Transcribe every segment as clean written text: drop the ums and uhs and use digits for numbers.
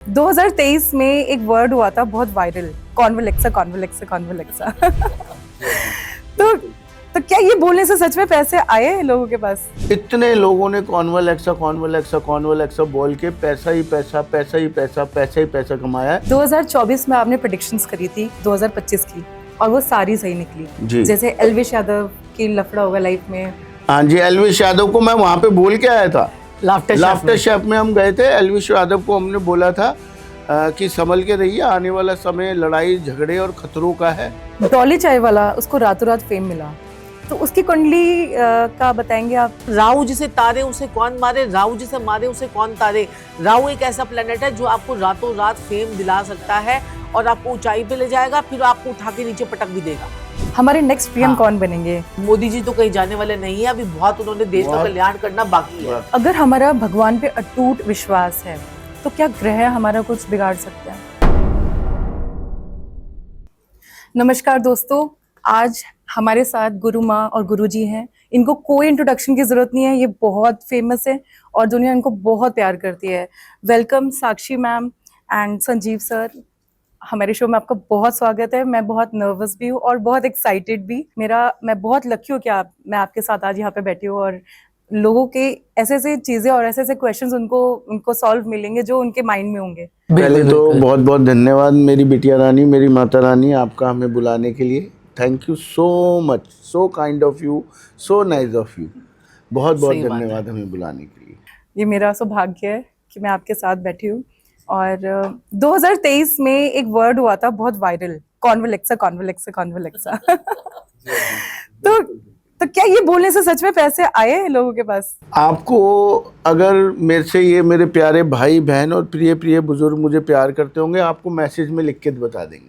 2023 में एक वर्ड हुआ था बहुत वायरल, कॉन्वलेक्सा कॉन्वलेक्सा कॉन्वलेक्सा। तो तो क्या ये बोलने से सच में पैसे आए हैं लोगों के पास? इतने लोगों ने कॉन्वलेक्सा कॉन्वलेक्सा कॉन्वलेक्सा बोल के पैसा ही पैसा पैसा ही पैसा पैसा ही पैसा कमाया है। 2024 में आपने प्रेडिक्शंस करी थी 2025 की और वो सारी सही निकली जी। जैसे एल्विश यादव की लफड़ा होगा लाइफ में। हाँ जी, एल्विश यादव को मैं वहाँ पे बोल के आया था। लाफ्टर शेफ में हम गए थे। एल्विश यादव को हमने बोला था कि संभल के रहिए, आने वाला समय लड़ाई झगड़े और खतरों का है। डॉली चाय वाला उसको रातों रात फेम मिला, तो उसकी कुंडली का बताएंगे आप? राहु जिसे तारे उसे कौन मारे, राहु जिसे मारे उसे कौन तारे। राहु एक ऐसा प्लेनेट है जो आपको रातों रात फेम दिला सकता है और आपको ऊंचाई पे ले जाएगा, फिर आपको उठा के नीचे पटक भी देगा। हमारे नेक्स्ट पीएम कौन बनेंगे? मोदी जी तो कहीं जाने वाले नहीं है, अभी बहुत उन्होंने देश का कल्याण करना बाकी है। अगर हमारा भगवान पे अटूट विश्वास है तो क्या ग्रह हमारा कुछ बिगाड़ सकते हैं? नमस्कार दोस्तों, आज हमारे साथ गुरु माँ और गुरु जी हैं। इनको कोई इंट्रोडक्शन की जरूरत नहीं है, ये बहुत फेमस है और दुनिया इनको बहुत प्यार करती है। Welcome Sakshi ma'am and Sanjeev sir, हमारे शो में आपका बहुत स्वागत है। मैं बहुत नर्वस भी हूँ और बहुत एक्साइटेड भी। मैं बहुत लकी हूँ कि मैं आपके साथ आज यहाँ पे बैठी हूँ और लोगों के ऐसे ऐसे चीजें और ऐसे ऐसे क्वेश्चंस उनको सॉल्व मिलेंगे जो उनके माइंड में होंगे। पहले तो बहुत बहुत धन्यवाद मेरी बिटिया रानी, मेरी माता रानी, आपका हमें बुलाने के लिए। Thank you so much, so kind of you, so nice of you. बहुत बहुत धन्यवाद हमें बुलाने के लिए। ये मेरा सौभाग्य है कि मैं आपके साथ बैठी हूँ। और 2023 में एक वर्ड हुआ था बहुत वायरल, कॉन्वलेक्सा कॉन्वलेक्सा कॉन्वलेक्सा। तो क्या ये बोलने से सच में पैसे आए हैं लोगों के पास? आपको अगर मेरे से ये मेरे प्यारे भाई बहन और प्रिय प्रिय बुजुर्ग मुझे प्यार करते होंगे, आपको मैसेज में लिख के बता देंगे।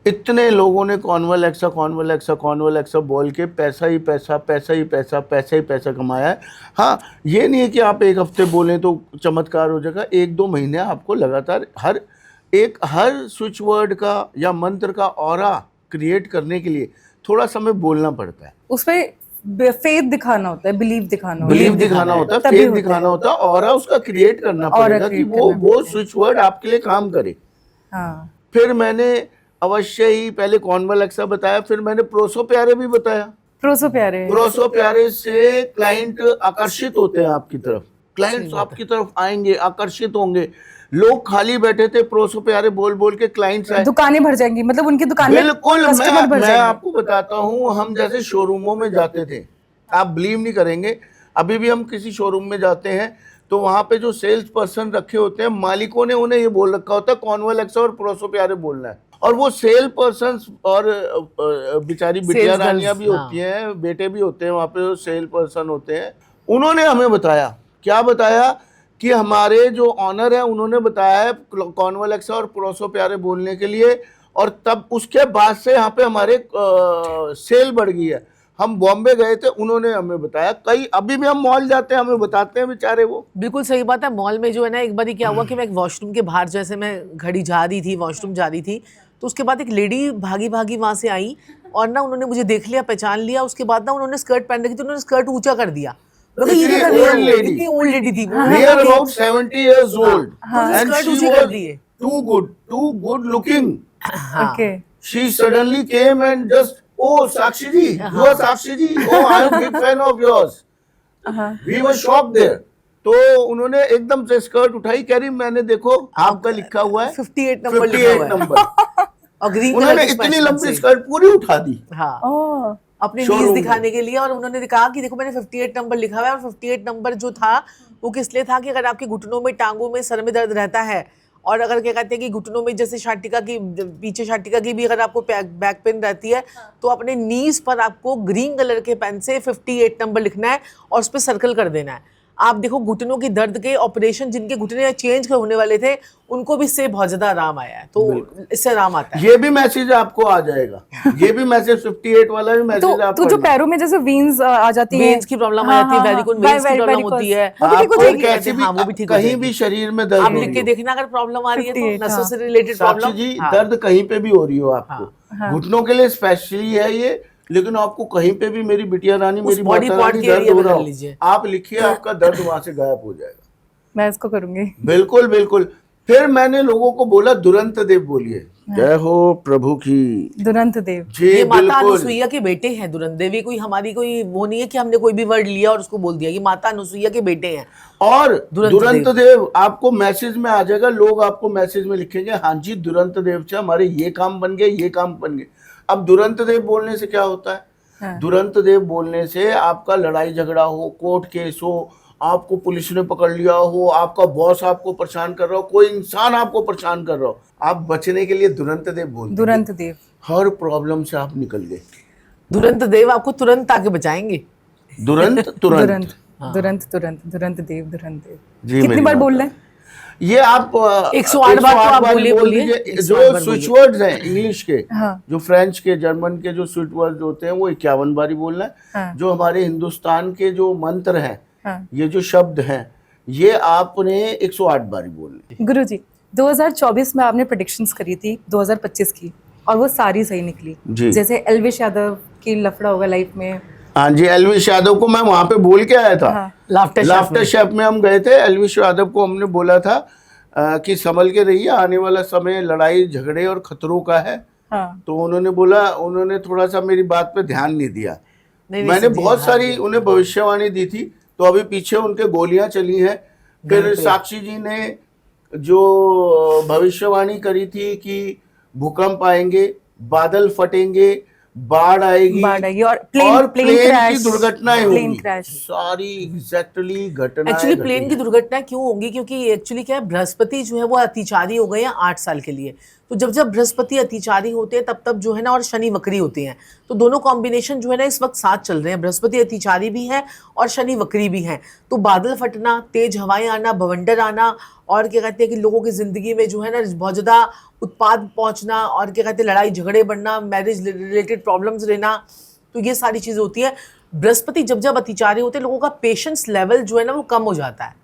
इतने लोगों ने कॉन्वलेक्सा कॉन्वलेक्सा कॉन्वलेक्सा बोल के पैसा ही पैसा पैसा ही पैसा पैसा ही पैसा कमाया है। हाँ, ये नहीं है कि आप एक हफ्ते बोलें तो चमत्कार हो जाएगा। 1-2 महीने आपको लगातार हर स्विच वर्ड का या मंत्र का ऑरा क्रिएट करने के लिए थोड़ा समय बोलना पड़ता है। उसपे फेथ दिखाना होता है, बिलीव दिखाना होता है, फेथ दिखाना होता है, ऑरा उसका क्रिएट करना पड़ेगा कि वो स्विच वर्ड आपके लिए काम करे। हाँ। फिर मैंने अवश्य ही पहले कॉन्वलेक्सा बताया, फिर मैंने प्रोसो प्यारे भी बताया। प्रोसो प्यारे से क्लाइंट आकर्षित होते हैं आपकी तरफ, क्लाइंट्स आपकी तरफ आएंगे, आकर्षित होंगे। लोग खाली बैठे थे, प्रोसो प्यारे बोल बोल के क्लाइंट्स आए, दुकानें भर जाएंगी, मतलब उनकी दुकान बिल्कुल। मैं आपको बताता हूँ, हम जैसे शोरूमों में जाते थे, आप बिलीव नहीं करेंगे, अभी भी हम किसी शोरूम में जाते हैं तो वहां पे जो सेल्स पर्सन रखे होते हैं, मालिकों ने उन्हें ये बोल रखा होता है कॉन्वलेक्सा और प्रोसो प्यारे बोलना है। और वो सेल पर्सन और बेचारी बिटिया रानियां भी होती हैं, बेटे भी होते हैं वहाँ पे, सेल पर्सन होते हैं। उन्होंने हमें बताया, क्या बताया कि हमारे जो ऑनर है उन्होंने बताया है कॉन्वलेक्सा और प्रोसो प्यारे बोलने के लिए, और तब उसके बाद से यहाँ पे हमारे सेल बढ़ गई है। हम बॉम्बे गए थे, उन्होंने हमें बताया। कई अभी भी हम मॉल जाते हैं, हमें बताते हैं बेचारे वो। बिल्कुल सही बात है। मॉल में जो है ना, एक बार क्या हुआ कि मैं एक वॉशरूम के बाहर, जैसे मैं घड़ी जा रही थी, वॉशरूम जा रही थी, तो उसके बाद एक लेडी भागी भागी वहां से आई और ना उन्होंने मुझे देख लिया, पहचान लिया। उसके बाद ना उन्होंने स्कर्ट पहन रखी थी, उन्होंने स्कर्ट ऊंचा कर दिया। इतनी ओल्ड लेडी थी, about 70 years old, and skirt she ऊंचे कर was दिए। too good looking. Okay. She suddenly came and just, oh Sakshi ji, you are Sakshi ji, oh I am big fan of yours. We were shocked there. तो उन्होंने एकदम से skirt उठाई, कह रही मैंने देखो आपका लिखा हुआ है 58 नंबर 58 नंबर। और ग्रीन उन्होंने इतनी लंबी स्कर्ट पूरी उठा दी। हाँ, अपनी नीज दिखाने के लिए। और उन्होंने कहा कि देखो मैंने 58 नंबर लिखा हुआ है। और 58 नंबर जो था वो किस लिए था कि अगर आपके घुटनों में, टांगों में, सर में दर्द रहता है, और अगर क्या कहते हैं कि घुटनों में जैसे शाटिका की, पीछे शाटिका की भी अगर आपको बैक पेन रहती है, तो अपने नीज पर आपको ग्रीन कलर के पेन से 58 नंबर लिखना है और उस पर सर्कल कर देना है। आप देखो घुटनों की दर्द के ऑपरेशन, जिनके घुटने चेंज होने वाले थे, उनको भी इससे बहुत ज्यादा आराम आया है। तो इससे आराम आता है। ये भी मैसेज आपको आ जाएगा, ये भी मैसेज 58 वाला भी मैसेज आपको। तो जो पैरों में जैसे वेन्स आ जाती है, वेन्स की प्रॉब्लम आ जाती है, वेरिकोस वेन्स की प्रॉब्लम होती है, वो भी ठीक, कहीं भी शरीर में दर्द, आप लिख के देखना अगर प्रॉब्लम आ रही है तो नसों से रिलेटेड प्रॉब्लम जी, दर्द कहीं पे भी हो रही हो आपको, घुटनों के लिए स्पेशली है ये, लेकिन आपको कहीं पे भी मेरी बिटिया रानी, मेरी बॉडी पार्ट के दर्द हो रहा हो, लीजिए, आप लिखिए, आपका दर्द वहां से गायब हो जाएगा। मैं इसको करूंगी। बिल्कुल बिल्कुल। फिर मैंने लोगों को बोला दुरंत देव बोलिए, जय हो प्रभु की। दुरंत देव जी ये माता बिल्कुल। अनुसुईया के बेटे हैं दुरंत देवी। कोई हमारी कोई वो नहीं है कि हमने कोई भी वर्ड लिया और उसको बोल दिया। ये माता अनुसुईया के बेटे हैं। और दुरंत दुरंत देव आपको मैसेज में आ जाएगा, लोग आपको मैसेज में लिखेंगे हाँ जी दुरंत देव से हमारे ये काम बन गए, ये काम बन गए। अब दुरंत देव बोलने से क्या होता है? हाँ। दुरंत देव बोलने से आपका लड़ाई झगड़ा हो, कोर्ट केस हो, आपको पुलिस ने पकड़ लिया हो, आपका बॉस आपको परेशान कर रहा हो, कोई इंसान आपको परेशान कर रहा हो, आप बचने के लिए दुरंत देव बोल दीजिए। दुरंत देव हर प्रॉब्लम से आप निकल गए। दुरंत देव आपको तुरंत आके बचाएंगे। दुरंत तुरंत दुरंत दुरंत तुरंत दुरंत देव जी, कितनी मेरी बार माता। बोल रहे हैं? ये आप 108 बार तो आप बोलिए, बोल बोलिए। दीजिए। 108 जो बार स्विच बोलिए। वर्ड्स हैं इंग्लिश के, हाँ। जो फ्रेंच के, जर्मन के जो स्विच वर्ड्स होते हैं वो 51 बार ही बोलना है। हाँ। जो हमारे हिंदुस्तान के जो मंत्र हैं, हाँ। ये जो शब्द हैं, ये आपने 108 बार ही बोलने। गुरुजी 2024 में आपने प्रेडिक्शंस करी थी 2025 की और वो सारी सही निकली। जी। जैसे एल्विश यादव की लफड़ा होगा लाइफ में। हाँ जी, एल्विश यादव को मैं वहां पे बोल के आया था। हाँ। लाफ्टर शेफ में हम गए थे। एल्विश यादव को हमने बोला था कि संभल के रहिए, आने वाला समय लड़ाई झगड़े और खतरों का है। हाँ। तो उन्होंने बोला, उन्होंने थोड़ा सा मेरी बात पे ध्यान नहीं दिया। नहीं, मैंने जी, बहुत हाँ, सारी जी। उन्हें भविष्यवाणी दी थी। तो अभी पीछे उनके गोलियां चली हैं। फिर साक्षी जी ने जो भविष्यवाणी करी थी कि भूकंप आएंगे, बादल फटेंगे, बाढ़ आएगी और प्लेन की क्रैश, दुर्घटनाएं प्लेन होंगी। क्रैश। सारी एग्जैक्टली घटनाएं एक्चुअली घटी प्लेन की हैं। दुर्घटना क्यों होंगी? क्योंकि एक्चुअली क्या है, बृहस्पति जो है वो अतिचारी हो गए हैं 8 साल के लिए। तो जब जब बृहस्पति अतिचारी होते हैं तब तब जो है ना, और शनि वक्री होते हैं, तो दोनों कॉम्बिनेशन जो है ना इस वक्त साथ चल रहे हैं। बृहस्पति अतिचारी भी है और शनि वक्री भी है। तो बादल फटना, तेज हवाएं आना, बवंडर आना, और क्या कहते हैं कि लोगों की जिंदगी में जो है ना बहुत ज़्यादा उत्पाद पहुंचना, और क्या कहते हैं लड़ाई झगड़े बढ़ना, मैरिज रिलेटेड प्रॉब्लम्स रहना, तो ये सारी चीज़ें होती है। बृहस्पति जब जब अतिचारी होते हैं, लोगों का पेशेंस लेवल जो है ना वो कम हो जाता है।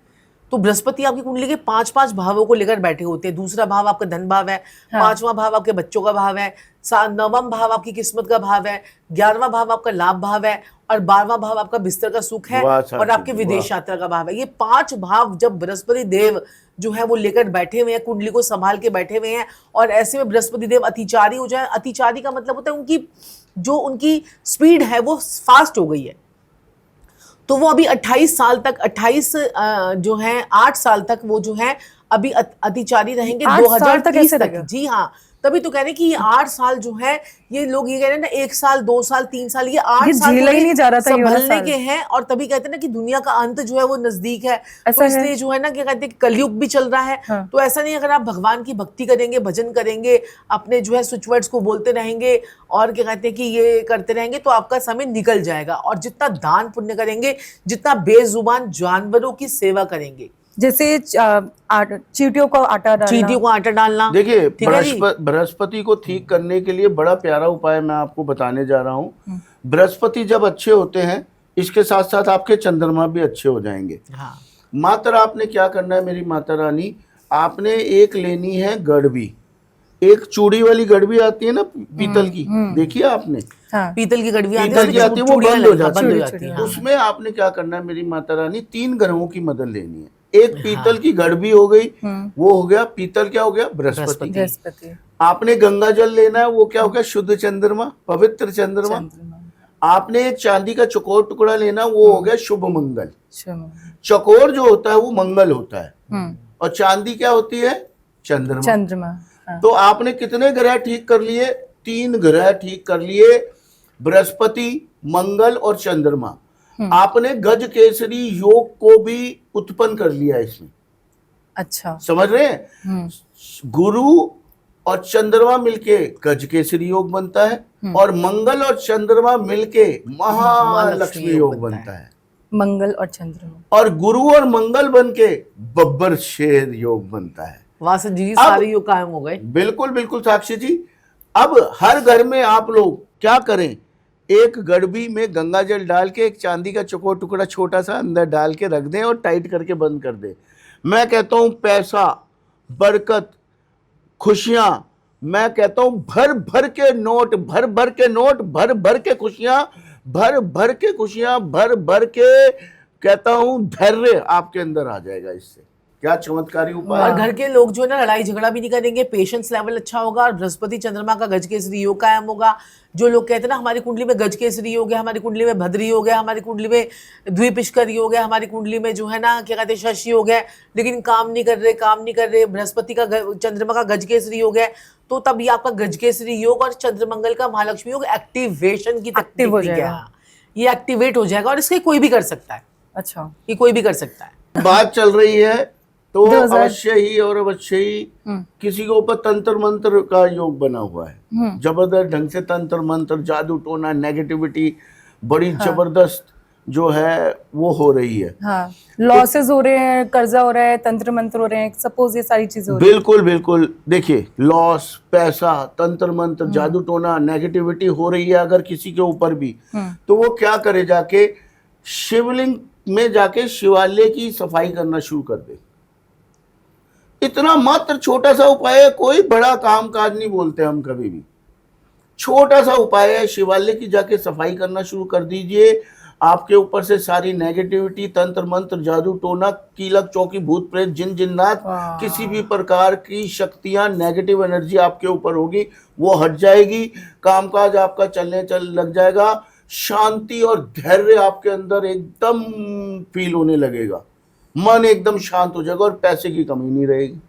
तो बृहस्पति आपकी कुंडली के 5-5 भावों को लेकर बैठे होते हैं। दूसरा भाव आपका धन भाव है, 5वां भाव आपके बच्चों का भाव है, 9वां भाव आपकी किस्मत का भाव है, 11वां भाव आपका लाभ भाव है, और 12वां भाव आपका बिस्तर का सुख है, वाह और आपके वाह। विदेश यात्रा का भाव है। ये 5 भाव जब बृहस्पति देव जो है वो लेकर बैठे हुए हैं, कुंडली को संभाल के बैठे हुए हैं, और ऐसे में बृहस्पति देव अतिचारी हो जाए। अतिचारी का मतलब होता है उनकी स्पीड है वो फास्ट हो गई है। तो वो अभी 28 साल तक 8 साल तक वो जो है अभी अतिचारी रहेंगे। 8 साल तक 2030 ऐसे तक। रहेगा? जी हाँ, तभी तो कह रहे हैं कि ये 8 साल जो है, ये लोग ये कह रहे हैं ना 1 साल 2 साल 3 साल, ये 8 ये साल झेला ही नहीं जा रहा था ये वाला संभलने साल। के हैं। और तभी कहते हैं ना कि दुनिया का अंत जो है वो नजदीक है। ऐसा तो है। इसलिए जो है ना क्या कहते हैं कि कलयुग भी चल रहा है। हाँ। तो ऐसा नहीं, अगर आप भगवान की भक्ति करेंगे, भजन करेंगे, अपने जो है स्विच वर्ड्स को बोलते रहेंगे, और क्या कहते हैं कि ये करते रहेंगे, तो आपका समय निकल जाएगा। और जितना दान पुण्य करेंगे, जितना बेजुबान जानवरों की सेवा करेंगे, जैसे चींटियों को आटा डालना, चींटियों को आटा डालना। देखिए, ठीक है जी? बृहस्पति को ठीक करने के लिए बड़ा प्यारा उपाय मैं आपको बताने जा रहा हूँ। बृहस्पति जब अच्छे होते हैं, इसके साथ साथ आपके चंद्रमा भी अच्छे हो जाएंगे। हाँ। मात्र आपने क्या करना है मेरी माता रानी, आपने एक लेनी है गड़बी, एक चूड़ी वाली गड़बी आती है ना पीतल की, देखिए आपने हाँ। पीतल की गड़वी आती पीतल की आती है, वो बंद हो जाती है। है। हाँ। उसमें आपने क्या करना है मेरी माता रानी, 3 ग्रहों की मदद लेनी है। एक पीतल की गड़बी हो गई, वो हो गया पीतल, क्या हो गया बृहस्पति। बृहस्पति। आपने गंगा जल लेना है, वो क्या हो गया शुद्ध चंद्रमा, पवित्र चंद्रमा। आपने एक चांदी का चकोर टुकड़ा लेना, वो हो गया शुभ मंगल। चकोर जो होता है वो मंगल होता है, और चांदी क्या होती है चंद्रमा। चंद्रमा। हाँ। तो आपने कितने ग्रह ठीक कर लिए? 3 ग्रह ठीक कर लिए, बृहस्पति, मंगल और चंद्रमा। आपने गज केसरी योग को भी उत्पन्न कर लिया इसमें। अच्छा। समझ रहे हैं? गुरु और चंद्रमा मिलके गज केसरी योग बनता है, और मंगल और चंद्रमा मिलके महालक्ष्मी योग बनता है। मंगल और चंद्रमा, और गुरु और मंगल बनके बब्बर शेर योग बनता है। वहां से जी सारे योग कायम हो गए। बिल्कुल बिल्कुल साक्षी जी। अब हर घर में आप लोग क्या करें, एक गड़बी में गंगा जल डाल के एक चांदी का चकोर टुकड़ा छोटा सा अंदर डाल के रख दें और टाइट करके बंद कर दें। मैं कहता हूं पैसा, बरकत, खुशियां, मैं कहता हूं भर भर के नोट, भर भर के नोट, भर भर के खुशियां, भर भर के खुशियां, भर भर के कहता हूं धैर्य आपके अंदर आ जाएगा इससे। क्या चमत्कारी उपाय और है। घर के लोग जो है ना लड़ाई झगड़ा भी नहीं करेंगे, पेशेंस लेवल अच्छा होगा और बृहस्पति चंद्रमा का गजकेसरी योग कायम होगा। जो लोग कहते हैं ना हमारी कुंडली में गजकेसरी योग है, हमारी कुंडली में भद्री योग है, हमारी कुंडली में द्विपिष्कर योग है, हमारी कुंडली में जो है ना क्या कहते हैं शशि योग है, लेकिन काम नहीं कर रहे, बृहस्पति का चंद्रमा का गजकेसरी योग है, तो तब ये आपका गजकेसरी योग और चंद्रमंगल का महालक्ष्मी योग एक्टिवेशन की एक्टिव हो टेक्निक है। जाएगा। ये एक्टिवेट हो जाएगा और इसके कोई भी कर सकता है, अच्छा, ये कोई भी कर सकता है। बात चल रही है तो 2000 अवश्य ही और अवश्य ही किसी के ऊपर तंत्र मंत्र का योग बना हुआ है, जबरदस्त ढंग से तंत्र मंत्र, जादू टोना, नेगेटिविटी बड़ी जबरदस्त जो है वो हो रही है। हाँ, लॉसेस हो रहे हैं, कर्जा हो रहा है, तंत्र मंत्र हो रहे हैं, सपोज ये सारी चीजें हो रही बिल्कुल बिल्कुल, देखिए लॉस, पैसा, तंत्र मंत्र, जादू टोना, नेगेटिविटी हो रही है अगर किसी के ऊपर भी, तो वो क्या करे, जाके शिवलिंग में जाके शिवालय की सफाई करना शुरू कर दे। इतना मात्र छोटा सा उपाय है, कोई बड़ा काम काज नहीं बोलते हम कभी भी, छोटा सा उपाय है। शिवालय की जाके सफाई करना शुरू कर दीजिए, आपके ऊपर से सारी नेगेटिविटी, तंत्र मंत्र, जादू टोना, कीलक चौकी, भूत प्रेत, जिन जिन्नात, किसी भी प्रकार की शक्तियां, नेगेटिव एनर्जी आपके ऊपर होगी वो हट जाएगी, कामकाज आपका चलने लग जाएगा, शांति और धैर्य आपके अंदर एकदम फील होने लगेगा, मन एकदम शांत हो जाएगा और पैसे की कमी नहीं रहेगी।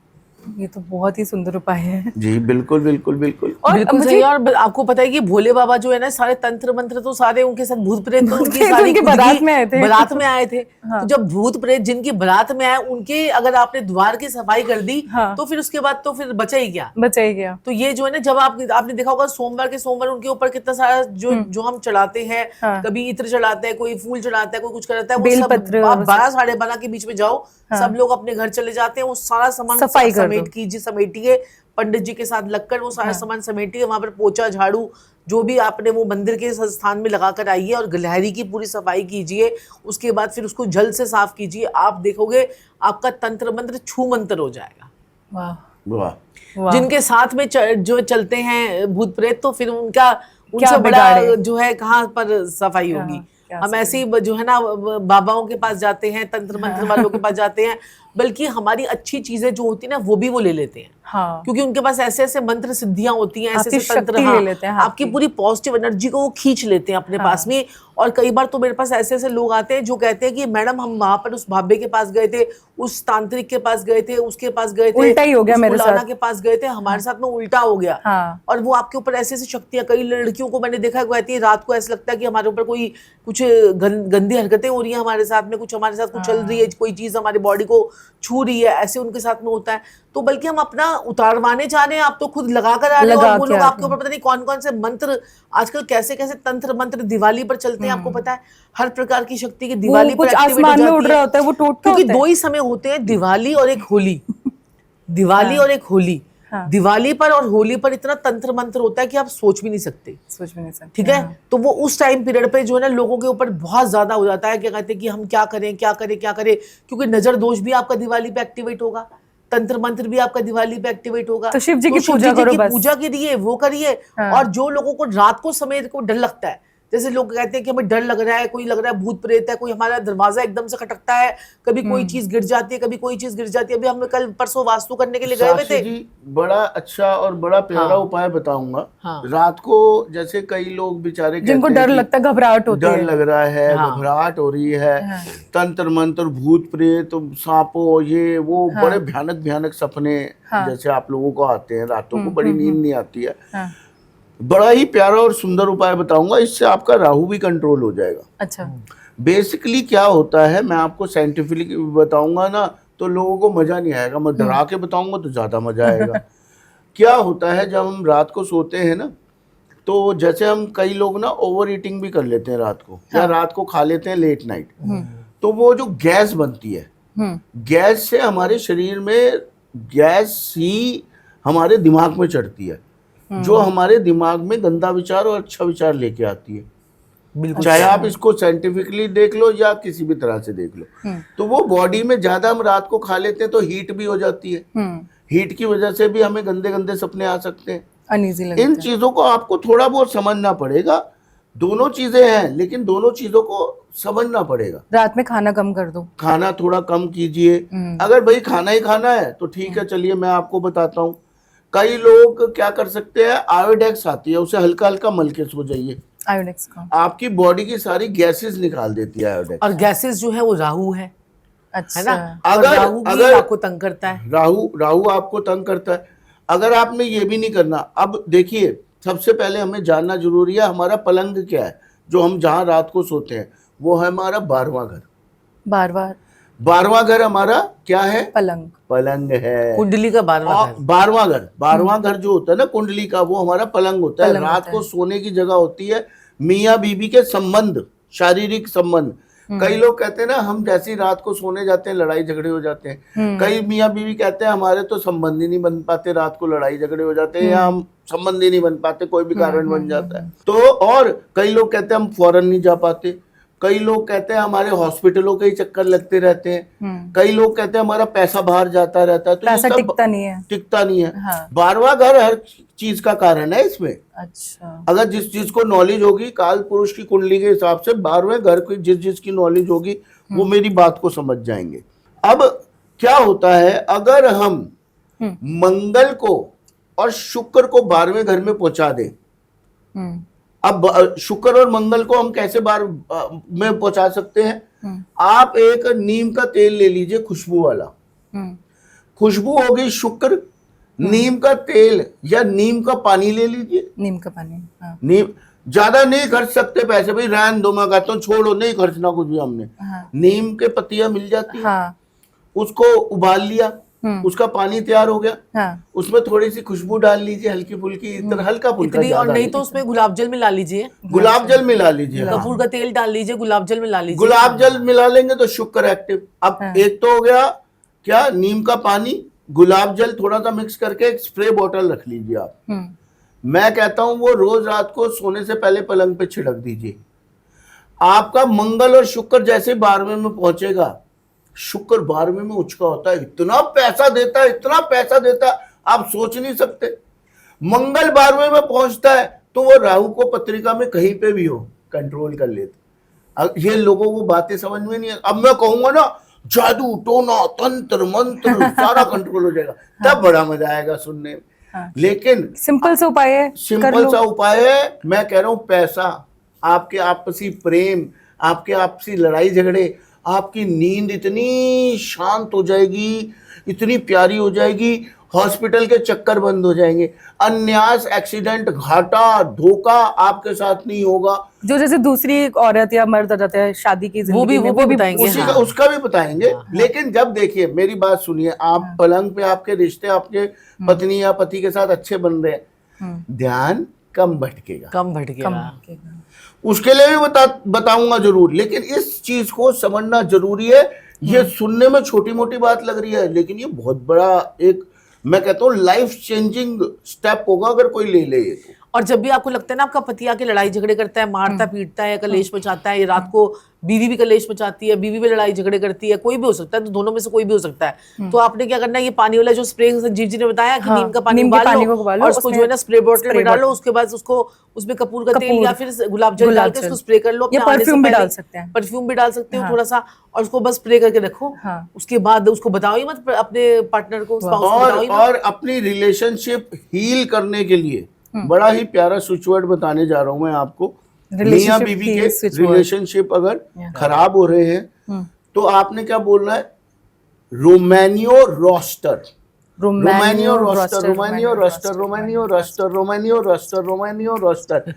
ये तो बहुत ही सुंदर उपाय है। जी बिल्कुल बिल्कुल बिल्कुल। और बिल्कुल मुझे सही है। और आपको पता है कि भोले बाबा जो है ना सारे तंत्र मंत्र तो सारे उनके साथ भूत प्रेत तो उनकी प्रेत सारी उनके खुद बारात की में आए थे। बारात में आए थे। हाँ। तो जब भूत प्रेत जिनकी बारात में आए उनके अगर आपने द्वार की सफाई कर दी हाँ। तो फिर उसके बाद तो फिर बचा ही क्या। बचा ही गया। तो ये जो है ना जब आपने देखा होगा सोमवार के सोमवार उनके ऊपर कितना सारा जो हम चढ़ाते हैं, हाँ। कभी इत्र चढ़ाते हैं, कोई फूल चढ़ाता है, कोई कुछ करता है, वो सब बेलपत्र आप और 12 साढ़े 12 के बीच में जाओ, सब लोग अपने घर चले जाते हैं, वो सारा सामान सफाई कर दो। समेट कीजिए, समेटिए, पंडित जी के साथ लगकर वो सारा सामान समेटिए, वहां पर पोछा झाड़ू जो भी आपने वो मंदिर के स्थान में लगा कर आइए और गिलहरी की पूरी सफाई कीजिए। उसके बाद फिर उसको जल से साफ कीजिए, आप देखोगे आपका तंत्र मंत्र छू मंत्र हो जाएगा। वाह वाह, वाह। जिनके साथ में जो चलते हैं भूत प्रेत तो फिर उनका क्या उनसे बड़ा बिगाड़े। जो है कहाँ पर सफाई होगी। क्या हम ऐसे ही जो है ना बाबाओं के पास जाते हैं, तंत्र मंत्र वालों के पास जाते हैं, बल्कि हमारी अच्छी चीजें जो होती है ना वो भी वो ले लेते हैं, हाँ, क्योंकि उनके पास ऐसे ऐसे मंत्र सिद्धियां होती हैं, ऐसे आपकी ऐसे तंत्र, शक्ति हाँ, ले लेते हैं, हाँ, आपकी पूरी पॉजिटिव एनर्जी को वो खींच लेते हैं अपने पास में। और कई बार तो मेरे पास ऐसे ऐसे लोग आते हैं जो कहते हैं कि मैडम हम वहां पर उस भाभे के पास गए थे, उस तांत्रिक के पास गए थे, उसके पास गए थे, उल्टा ही हो गया उस मेरे फुलाना साथ। के पास गए थे, हमारे साथ में उल्टा हो गया। हाँ। और वो आपके ऊपर ऐसे ऐसे शक्तियां, कई लड़कियों को मैंने देखा है कहती है रात को ऐसा लगता है कि हमारे ऊपर कोई कुछ गंदी हरकतें हो रही हैं, हमारे साथ में कुछ हमारे साथ कुछ चल रही है, कोई चीज हमारी बॉडी को छू रही है, ऐसे उनके साथ में होता है। तो बल्कि हम अपना उतारवाने जा रहे हैं, आप तो खुद लगा कर आ रहे हो, और वो लोग आपके ऊपर पता नहीं कौन कौन से मंत्र, आजकल कैसे कैसे तंत्र मंत्र दिवाली पर चलते हैं, आपको पता है हर प्रकार की शक्ति की दिवाली पर कुछ एक्टिवेट हो आसमान में उड़ जाती रहा होता है, वो टूट क्योंकि दो ही समय होते हैं, दिवाली और एक होली। दिवाली और एक होली। दिवाली पर और होली पर इतना तंत्र मंत्र होता है कि आप सोच भी नहीं सकते, सोच भी नहीं सकते। ठीक है। तो वो उस टाइम पीरियड पे जो है ना लोगों के ऊपर बहुत ज्यादा हो जाता है, क्या कहते हैं कि हम क्या करें क्या करें क्या करें, क्योंकि नजर दोष भी आपका दिवाली पे एक्टिवेट होगा, तंत्र मंत्र भी आपका दिवाली पे एक्टिवेट होगा। तो शिव जी की पूजा करो, बस पूजा करिए, वो करिए। और जो लोगों को रात को समय को डर लगता है, जैसे लोग कहते हैं कि हमें डर लग रहा है, कोई लग रहा है भूत प्रेत है, कोई हमारा दरवाजा एकदम से खटकता है, कभी कोई चीज गिर जाती है, कभी कोई चीज गिर जाती है। अभी हम कल परसों वास्तु करने के लिए गए हुए थे। जी बड़ा अच्छा और बड़ा प्यारा उपाय बताऊंगा। रात को जैसे कई लोग बेचारे जिनको डर लगता है, घबराहट होती है, डर लग रहा है, घबराहट हो रही है, तंत्र मंत्र, भूत प्रेत, सांपों, ये वो बड़े भयानक भयानक सपने जैसे आप लोगों को आते हैं, रातों को बड़ी नींद नहीं आती है। बड़ा ही प्यारा और सुंदर उपाय बताऊंगा, इससे आपका राहु भी कंट्रोल हो जाएगा। अच्छा, बेसिकली क्या होता है, मैं आपको साइंटिफिकली बताऊंगा ना तो लोगों को मजा नहीं आएगा, मैं डरा के बताऊंगा तो ज्यादा मजा आएगा। क्या होता है जब हम रात को सोते हैं ना, तो जैसे हम कई लोग ना ओवर ईटिंग भी कर लेते हैं रात को, या रात को खा लेते हैं लेट नाइट, तो वो जो गैस बनती है, गैस से हमारे शरीर में गैस ही हमारे दिमाग में चढ़ती है, जो हमारे दिमाग में गंदा विचार और अच्छा विचार लेके आती है। बिल्कुल, चाहे आप इसको साइंटिफिकली देख लो या किसी भी तरह से देख लो, तो वो बॉडी में ज्यादा हम रात को खा लेते हैं तो हीट भी हो जाती है, हीट की वजह से भी हमें गंदे गंदे सपने आ सकते हैं। अनईजी लगता इन है। चीजों को आपको थोड़ा बहुत समझना पड़ेगा। दोनों चीजें हैं, लेकिन दोनों चीजों को समझना पड़ेगा। रात में खाना कम कर दो, खाना थोड़ा कम कीजिए। अगर भाई खाना ही खाना है तो ठीक है, चलिए मैं आपको बताता हूँ। कई लोग क्या कर सकते हैं, आयोडेक्स आती है, उसे हल्का हल्का मल के सो जाइए। आयोडेक्स का। आपकी बॉडी की सारी गैसेस निकाल देती है आयोडेक्स। और गैसेस जो है वो राहु है अच्छा। ना। और राहु भी आपको तंग करता है। राहु आपको तंग करता है। अगर आपने ये भी नहीं करना, अब देखिए सबसे पहले हमें जानना जरूरी है हमारा पलंग क्या है, जो हम जहाँ रात को सोते हैं वो है हमारा 12वां घर। बार बार 12वां घर हमारा क्या है? पलंग। पलंग है। कुंडली का 12वां घर। 12वां घर जो होता है ना कुंडली का, वो हमारा पलंग होता है। रात को सोने की जगह होती है। मियाँ बीबी के संबंध, शारीरिक संबंध। कई लोग कहते हैं ना, हम जैसी रात को सोने जाते हैं लड़ाई झगड़े हो जाते हैं। कई मियाँ बीवी कहते हैं हमारे तो संबंध ही नहीं बन पाते, रात को लड़ाई झगड़े हो जाते हैं, या हम संबंध ही नहीं बन पाते, कोई भी कारण बन जाता है। तो और कई लोग कहते हैं हम फॉरेन नहीं जा पाते। कई लोग कहते हैं हमारे हॉस्पिटलों के ही चक्कर लगते रहते हैं। कई लोग कहते हैं हमारा पैसा बाहर जाता रहता है। तो पैसा ये सब टिकता नहीं है। हाँ। 12वां घर हर चीज का कारण है इसमें। अच्छा। अगर जिस चीज को नॉलेज होगी, काल पुरुष की कुंडली के हिसाब से 12वें घर की जिस की नॉलेज होगी वो मेरी बात को समझ जाएंगे। अब क्या होता है, अगर हम मंगल को और शुक्र को 12वें घर में पहुंचा दें। अब शुक्र और मंगल को हम कैसे में पहुंचा सकते हैं? आप एक नीम का तेल ले लीजिए, खुशबू वाला। खुशबू होगी शुक्र। नीम का तेल या नीम का पानी ले लीजिए। नीम का पानी। हाँ। नीम ज्यादा नहीं खर्च सकते पैसे, भाई रहन दो, मैं कहता हूँ छोड़ो, नहीं खर्चना कुछ भी हमने। हाँ। नीम के पत्तियां मिल जाती है। हाँ। उसको उबाल लिया, उसका पानी तैयार हो गया। हाँ। उसमें थोड़ी सी खुशबू डाल लीजिए, हल्की फुल्की, इतना हल्का फुल्का, और नहीं तो उसमें गुलाब जल मिला लीजिए। गुलाब जल मिला लीजिए। कपूर का तेल डाल लीजिए, गुलाब जल मिला लीजिए। गुलाब जल मिला लेंगे तो शुक्र एक्टिव। अब एक तो हो गया क्या, नीम का पानी, गुलाब जल थोड़ा सा मिक्स करके एक स्प्रे बोतल रख लीजिए आप। मैं कहता हूं वो रोज रात को सोने से पहले पलंग पे छिड़क दीजिए। आपका मंगल और शुक्र जैसे 12वें में पहुंचेगा, शुक्र 12वें में उचका होता है, इतना पैसा देता है, इतना पैसा देता है, आप सोच नहीं सकते। मंगल 12वें में पहुंचता है तो वो राहु को पत्रिका में कहीं पे भी हो कंट्रोल कर लेता। अब ये लोगों को बातें समझ में नहीं है। अब मैं कहूंगा ना जादू टोना तंत्र मंत्र सारा कंट्रोल हो जाएगा, तब बड़ा मजा आएगा सुनने में। लेकिन सिंपल सा उपाय है, सिंपल सा उपाय है। मैं कह रहा हूं पैसा, आपके आपसी प्रेम, आपके आपसी लड़ाई झगड़े, आपकी नींद इतनी शांत हो जाएगी, इतनी प्यारी हो जाएगी, हॉस्पिटल के चक्कर बंद हो जाएंगे, अन्यास, एक्सीडेंट, घाटा, धोखा आपके साथ नहीं होगा। जो जैसे दूसरी औरत या मर्द आ जाता है शादी की जिंदगी में, वो भी बताएंगे। उसी का उसका भी बताएंगे। लेकिन जब देखिए मेरी बात सुनिए, आप पलंग पे आपके रिश्ते आपके पत्नी या पति के साथ अच्छे बन रहे हैं, ध्यान कम भटकेगा। उसके लिए भी बताऊंगा जरूर, लेकिन इस चीज को समझना जरूरी है। ये सुनने में छोटी मोटी बात लग रही है, लेकिन ये बहुत बड़ा एक, मैं कहता हूँ लाइफ चेंजिंग स्टेप होगा अगर कोई ले ले ये तो। और जब भी आपको लगता है ना आपका पति आके लड़ाई झगड़े करता है, मारता पीटता है, कलेश मचाता है, रात को बीवी भी कलेश मचाती है, बीवी भी लड़ाई झगड़े करती है, कोई भी हो सकता है, तो दोनों में से कोई भी हो सकता है। तो आपने क्या करना है, ये पानी वाला जो स्प्रे संजीव जी ने बताया कि नीम का पानी उबाल लो और उसको जो है ना स्प्रे बोतल में डालो, उसके बाद उसको उसमें कपूर का तेल या फिर गुलाब जल डाल के उसको स्प्रे कर लो। परफ्यूम भी डाल सकते हैं, परफ्यूम भी डाल सकते हो थोड़ा सा, और उसको बस स्प्रे करके रखो। उसके बाद उसको बताओ ही मत अपने पार्टनर को, और अपनी रिलेशनशिप हील करने के लिए बड़ा ही प्यारा स्विच वर्ड बताने जा रहा हूं मैं आपको। मियां बीवी के रिलेशनशिप अगर खराब हो रहे हैं तो आपने क्या बोलना है, रोमानियो रोस्टर, रोमानियो रोस्टर, रोमानियो रोस्टर, रोमानियो रोस्टर, रोमानियो रोस्टर, रोमानियो रोस्टर।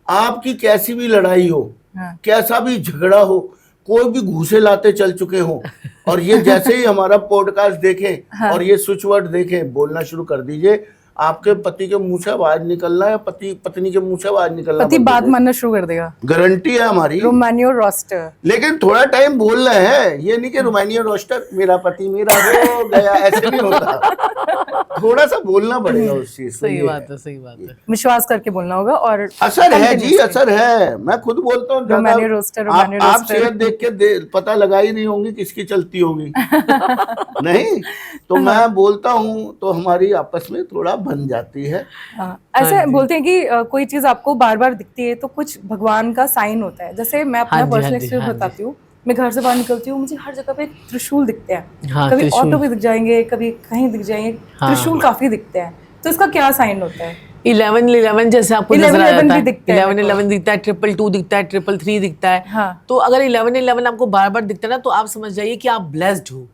आपकी कैसी भी लड़ाई हो, कैसा भी झगड़ा हो, कोई भी घूसे लाते चल चुके हो, और ये जैसे ही हमारा पॉडकास्ट देखें और ये स्विच वर्ड देखें, बोलना शुरू कर दीजिए। आपके पति के मुंह से आवाज निकलना है, पत्नी के मुंह से आवाज निकलना, पति बात मानना शुरू कर देगा, गारंटी है हमारी। रोमानियो रोस्टर, लेकिन थोड़ा टाइम बोल रहे हैं, ये नहीं कि रोमानियो रोस्टर मेरा पति मेरा हो गया, ऐसे नहीं होता। थोड़ा सा बोलना पड़ेगा उस चीज को। सही ये बात है, सही बात है। विश्वास करके बोलना होगा। और असर है जी, असर है। मैं खुद बोलता हूँ, रोमानियो रोस्टर, रोमानियो आप रोस्टर। सेहत देख के पता लगा ही नहीं होंगी किसकी चलती होगी। नहीं तो मैं बोलता हूँ तो हमारी आपस में थोड़ा बन जाती है। हाँ, ऐसे बोलते हैं कि कोई चीज आपको बार बार दिखती है तो कुछ भगवान का साइन होता है। जैसे मैं अपना हाँ जी, पर्सनल हाँ जी, एक्सपीरियंस हाँ जी। बताती हूँ। मैं घर से बाहर निकलती हूँ, मुझे हर जगह पे त्रिशूल दिखते हैं। हाँ, कभी त्रिशूल। ऑटो पे दिख जाएंगे, कभी कहीं दिख जाएंगे, हाँ। त्रिशूल काफी दिखते हैं। तो इसका क्या साइन होता है? 11 जैसे आपको 11 नजर आ जाता भी है, दिखता है 11 दिखता है, 222 दिखता है, 333 दिखता है। हाँ। तो अगर 11 आपको बार बार दिखता है ना, तो आप समझ जाइए कि आप ब्लेस्ड हो।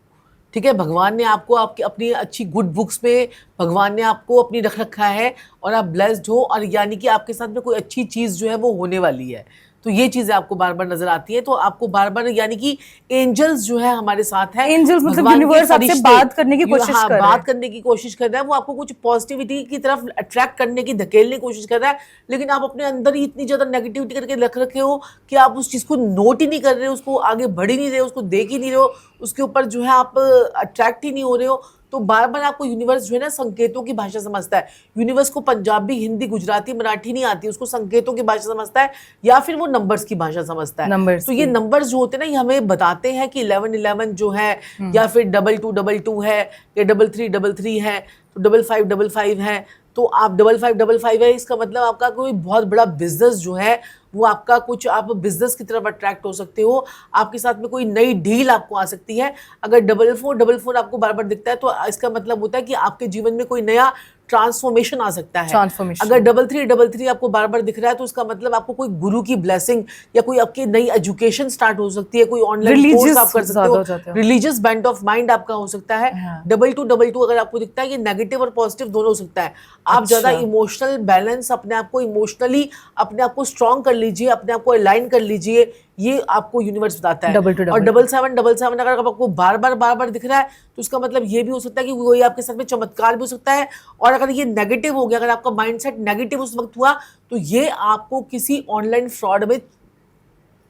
ठीक है, भगवान ने आपको आपकी अपनी अच्छी गुड बुक्स में भगवान ने आपको अपनी रख रखा है और आप ब्लेस्ड हो, और यानी कि आपके साथ में कोई अच्छी चीज जो है वो होने वाली है। तो ये चीजें आपको बार बार नजर आती है। तो आपको बार बार यानी कि एंजल्स जो है हमारे साथ है, एंजल्स मतलब भगवान के यूनिवर्स आपसे फरिश्ते, बात करने की कोशिश हाँ, कर रहा है। बात करने की कोशिश कर रहा है। वो आपको कुछ पॉजिटिविटी की तरफ अट्रैक्ट करने की, धकेलने की कोशिश कर रहा है, लेकिन आप अपने अंदर ही इतनी ज्यादा नेगेटिविटी करके रख रखे हो कि आप उस चीज को नोट ही नहीं कर रहे हो, उसको आगे बढ़ ही नहीं रहे हो, उसको देख ही नहीं रहे हो, उसके ऊपर जो है आप अट्रैक्ट ही नहीं हो रहे हो। तो बार बार आपको यूनिवर्स जो है ना संकेतों की भाषा समझता है। यूनिवर्स को पंजाबी, हिंदी, गुजराती, मराठी नहीं आती, उसको संकेतों की भाषा समझता है, या फिर वो नंबर्स की भाषा समझता है। नंबर्स तो ये नंबर्स जो होते हैं ना, ये हमें बताते हैं कि 11 जो है, या फिर 2222 है, या 3333 है, तो 5555 है। तो आप 5555 है, इसका मतलब आपका कोई बहुत बड़ा बिजनेस जो है वो आपका कुछ, आप बिजनेस की तरफ अट्रैक्ट हो सकते हो। आपके साथ में कोई नई डील आपको आ सकती है। अगर 4444 आपको बार बार दिखता है तो इसका मतलब होता है कि आपके जीवन में कोई नया ट्रांसफॉर्मेशन आ सकता है। ट्रांसफॉर्मेशन। अगर 3333 आपको बार बार दिख रहा है तो इसका मतलब आपको कोई गुरु की ब्लेसिंग या कोई आपकी नई एजुकेशन स्टार्ट हो सकती है, कोई ऑनलाइन कोर्स आप कर सकते हो, रिलीजियस बेंट ऑफ माइंड आपका हो सकता है। 2222 अगर आपको दिखता है, ये नेगेटिव और पॉजिटिव दोनों हो सकता है। आप ज्यादा इमोशनल बैलेंस, अपने आप को इमोशनली अपने आप को स्ट्रॉन्ग कर लीजिए, अपने आप को अलाइन कर लीजिए, ये आपको यूनिवर्स बताता है। और 7777 अगर आपको बार बार दिख रहा है तो इसका मतलब ये भी हो सकता है कि कोई आपके साथ में चमत्कार भी हो सकता है। और अगर ये नेगेटिव हो गया, अगर आपका माइंडसेट नेगेटिव उस वक्त हुआ, तो ये आपको किसी ऑनलाइन फ्रॉड में